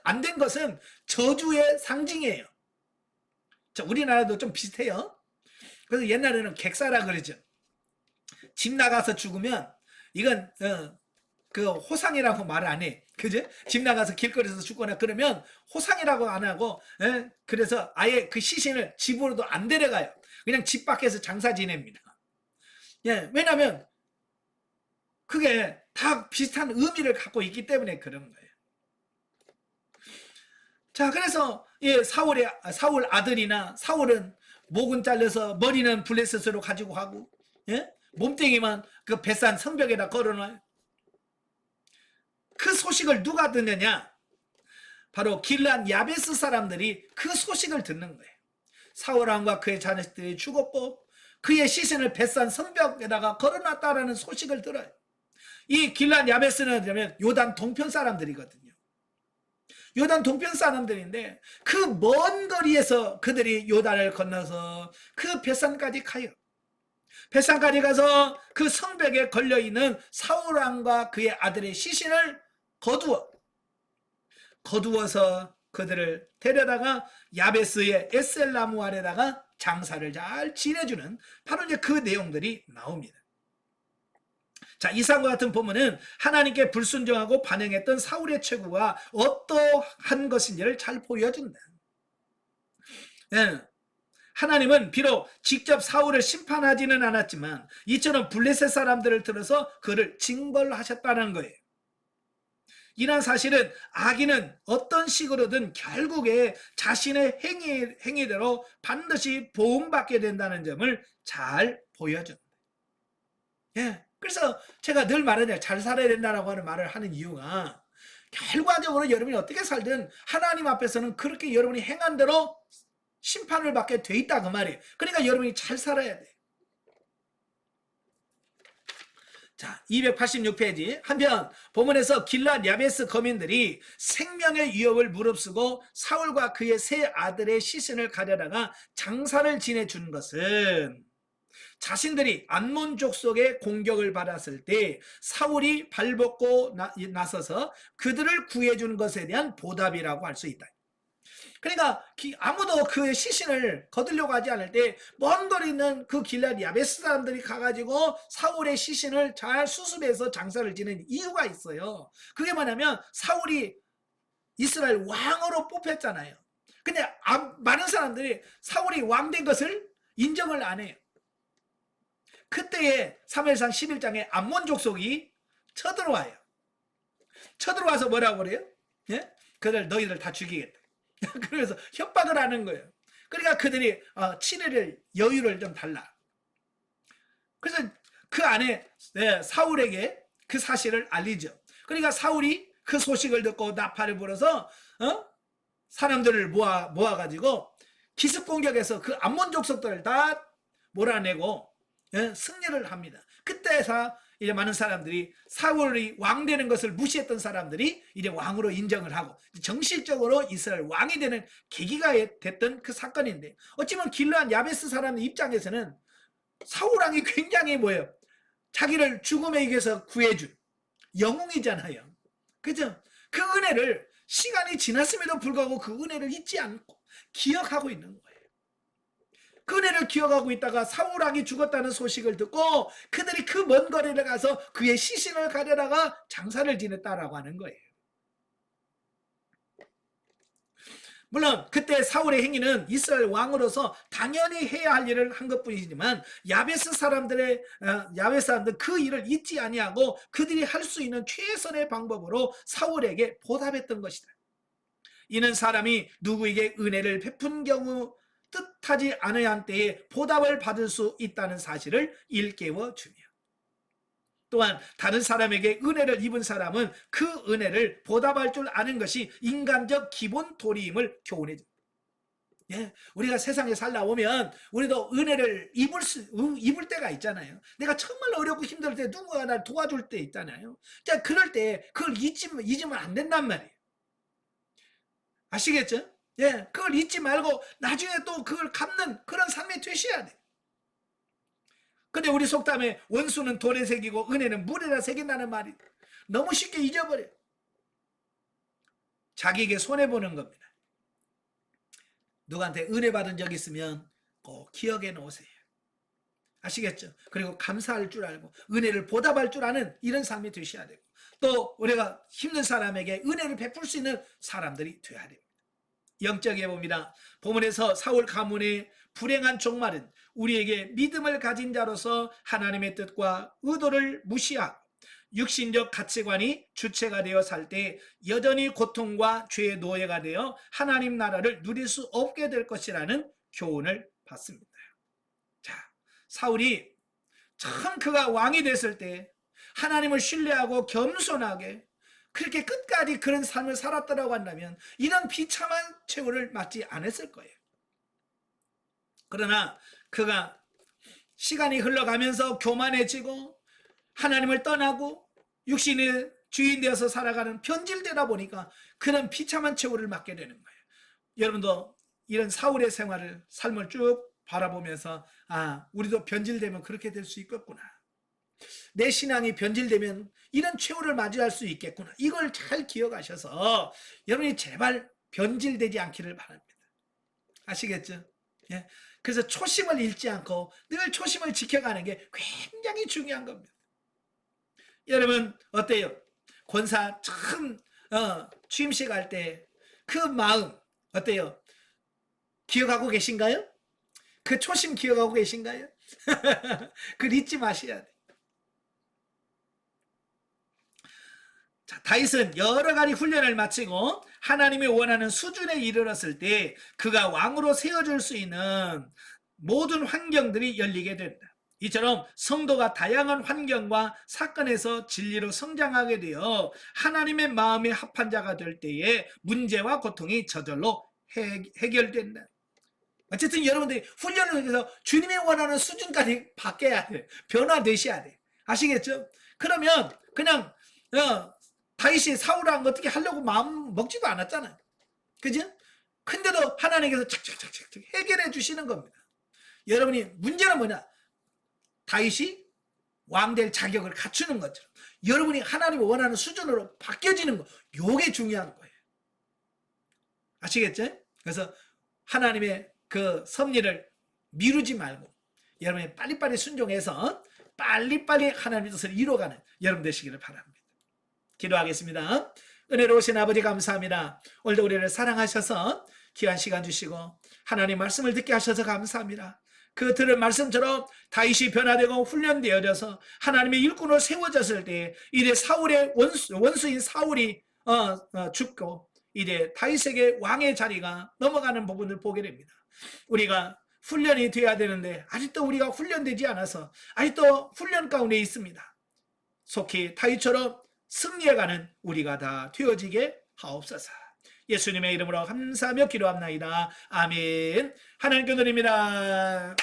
안 된 것은 저주의 상징이에요. 자, 우리나라도 좀 비슷해요. 그래서 옛날에는 객사라 그러죠. 집 나가서 죽으면 이건 그 호상이라고 말 안 해. 그죠? 집 나가서 길거리에서 죽거나 그러면 호상이라고 안 하고, 그래서 아예 그 시신을 집으로도 안 데려가요. 그냥 집 밖에서 장사 지냅니다. 예, 왜냐면 그게 다 비슷한 의미를 갖고 있기 때문에 그런 거예요. 자, 그래서 사울 아들이나 사울은 목은 잘려서 머리는 블레셋으로 가지고 가고, 몸뚱이만 그 뱃산 성벽에다 걸어놔요. 그 소식을 누가 듣느냐? 바로 길르앗 야베스 사람들이 그 소식을 듣는 거예요. 사울 왕과 그의 자녀들이 죽었고 그의 시신을 뱃산 성벽에다가 걸어놨다라는 소식을 들어요. 이 길르앗 야베스는 요단 동편 사람들이거든요. 요단 동편 사람들인데 그 먼 거리에서 그들이 요단을 건너서 그 뱃산까지 가요. 뱃산까지 가서 그 성벽에 걸려있는 사울 왕과 그의 아들의 시신을 거두어서 그들을 데려다가 야베스의 에셀나무 아래다가 장사를 잘 지내주는 바로 이제 그 내용들이 나옵니다. 자, 이상과 같은 본문은 하나님께 불순종하고 반응했던 사울의 최후가 어떠한 것인지를 잘 보여준다. 하나님은 비록 직접 사울을 심판하지는 않았지만 이처럼 블레셋 사람들을 들어서 그를 징벌하셨다는 거예요. 이런 사실은 악인은 어떤 식으로든 결국에 자신의 행위대로 반드시 보응받게 된다는 점을 잘 보여준다. 그래서 제가 늘 말하잖아요. 잘 살아야 된다라고 하는 말을 하는 이유가 결과적으로 여러분이 어떻게 살든 하나님 앞에서는 그렇게 여러분이 행한 대로 심판을 받게 돼 있다 그 말이에요. 그러니까 여러분이 잘 살아야 돼. 자, 286페이지. 한편 본문에서 길르앗 야베스 거민들이 생명의 위협을 무릅쓰고 사울과 그의 세 아들의 시신을 가져다가 장사를 지내준 것은 자신들이 암몬 족속의 공격을 받았을 때 사울이 발벗고 나서서 그들을 구해준 것에 대한 보답이라고 할 수 있다. 그러니까 아무도 그 시신을 거두려고 하지 않을 때 먼 거리 있는 그 길르앗 야베스 사람들이 가가지고 사울의 시신을 잘 수습해서 장사를 지는 이유가 있어요. 그게 뭐냐면 사울이 이스라엘 왕으로 뽑혔잖아요. 근데 많은 사람들이 사울이 왕된 것을 인정을 안 해요. 그때에 사무엘상 11장에 암몬 족속이 쳐들어와요. 쳐들어와서 뭐라고 그래요? 너희들 다 죽이겠다. 그래서 협박을 하는 거예요. 그러니까 그들이 7일을 여유를 좀 달라. 그래서 그 안에 사울에게 그 사실을 알리죠. 그러니까 사울이 그 소식을 듣고 나팔을 불어서 사람들을 모아가지고 기습 공격해서 그 암몬 족속들을 다 몰아내고 승리를 합니다. 그때서 이제 많은 사람들이 사울이 왕 되는 것을 무시했던 사람들이 이제 왕으로 인정을 하고 정식적으로 이스라엘 왕이 되는 계기가 됐던 그 사건인데, 어찌보면 길르앗 야베스 사람 입장에서는 사울 왕이 굉장히 자기를 죽음에 이겨서 구해준 영웅이잖아요. 그죠? 그 은혜를 시간이 지났음에도 불구하고 그 은혜를 잊지 않고 기억하고 있는 거예요. 그 은혜를 기억하고 있다가 사울 왕이 죽었다는 소식을 듣고 그들이 그 먼 거리를 가서 그의 시신을 가져다가 장사를 지냈다라고 하는 거예요. 물론 그때 사울의 행위는 이스라엘 왕으로서 당연히 해야 할 일을 한 것뿐이지만 야베스 사람들 그 일을 잊지 아니하고 그들이 할 수 있는 최선의 방법으로 사울에게 보답했던 것이다. 이는 사람이 누구에게 은혜를 베푼 경우 뜻하지 않아야 한 때에 보답을 받을 수 있다는 사실을 일깨워 주며, 또한 다른 사람에게 은혜를 입은 사람은 그 은혜를 보답할 줄 아는 것이 인간적 기본 도리임을 교훈해 줍니다. 예, 우리가 세상에 살다 보면 우리도 은혜를 입을 때가 있잖아요. 내가 정말 어렵고 힘들 때 누군가 날 도와줄 때 있잖아요. 자, 그럴 때 그걸 잊으면 안 된단 말이에요. 아시겠죠? 예, 그걸 잊지 말고 나중에 또 그걸 갚는 그런 삶이 되셔야 돼. 근데 우리 속담에 원수는 돌에 새기고 은혜는 물에다 새긴다는 말이 너무 쉽게 잊어버려요. 자기에게 손해보는 겁니다. 누구한테 은혜 받은 적 있으면 꼭 기억해 놓으세요. 아시겠죠? 그리고 감사할 줄 알고 은혜를 보답할 줄 아는 이런 삶이 되셔야 되고, 또 우리가 힘든 사람에게 은혜를 베풀 수 있는 사람들이 되어야 됩니다. 영적에 봅니다. 본문에서 사울 가문의 불행한 종말은 우리에게 믿음을 가진 자로서 하나님의 뜻과 의도를 무시하고 육신적 가치관이 주체가 되어 살 때 여전히 고통과 죄의 노예가 되어 하나님 나라를 누릴 수 없게 될 것이라는 교훈을 받습니다. 자, 사울이 참 그가 왕이 됐을 때 하나님을 신뢰하고 겸손하게 그렇게 끝까지 그런 삶을 살았다고 한다면 이런 비참한 최후를 맞지 않았을 거예요. 그러나 그가 시간이 흘러가면서 교만해지고 하나님을 떠나고 육신의 주인 되어서 살아가는 변질되다 보니까 그런 비참한 최후를 맞게 되는 거예요. 여러분도 이런 사울의 삶을 쭉 바라보면서 우리도 변질되면 그렇게 될 수 있겠구나, 내 신앙이 변질되면 이런 최후를 맞이할 수 있겠구나, 이걸 잘 기억하셔서 여러분이 제발 변질되지 않기를 바랍니다. 아시겠죠? 예. 그래서 초심을 잃지 않고 늘 초심을 지켜가는 게 굉장히 중요한 겁니다. 여러분 어때요? 권사 처음 취임식 할 때 그 마음 어때요? 기억하고 계신가요? 그 초심 기억하고 계신가요? 그걸 잊지 마셔야 돼. 자, 다윗은 여러 가지 훈련을 마치고 하나님이 원하는 수준에 이르렀을 때 그가 왕으로 세워질 수 있는 모든 환경들이 열리게 된다. 이처럼 성도가 다양한 환경과 사건에서 진리로 성장하게 되어 하나님의 마음에 합한 자가 될 때에 문제와 고통이 저절로 해결된다. 어쨌든 여러분들이 훈련을 통해서 주님이 원하는 수준까지 바뀌어야 돼. 변화되셔야 돼. 아시겠죠? 그러면 그냥 다윗이 사울랑 어떻게 하려고 마음 먹지도 않았잖아요. 그죠? 근데도 하나님께서 착착착착 해결해 주시는 겁니다. 여러분이 문제는 뭐냐? 다윗이 왕될 자격을 갖추는 것처럼 여러분이 하나님이 원하는 수준으로 바뀌어지는 거, 요게 중요한 거예요. 아시겠죠? 그래서 하나님의 그 섭리를 미루지 말고 여러분이 빨리빨리 순종해서 빨리빨리 하나님의 뜻을 이루어가는 여러분 되시기를 바랍니다. 기도하겠습니다. 은혜로우신 아버지 감사합니다. 오늘도 우리를 사랑하셔서 귀한 시간 주시고 하나님 말씀을 듣게 하셔서 감사합니다. 그 들은 말씀처럼 다윗이 변화되고 훈련되어져서 하나님의 일꾼으로 세워졌을 때 이제 사울의 원수인 사울이 죽고 이제 다윗에게 왕의 자리가 넘어가는 부분을 보게 됩니다. 우리가 훈련이 되어야 되는데 아직도 우리가 훈련되지 않아서 아직도 훈련 가운데 있습니다. 속히 다윗처럼 승리해가는 우리가 다 되어지게 하옵소서. 예수님의 이름으로 감사하며 기도합나이다. 아멘. 하나님께 드립니다.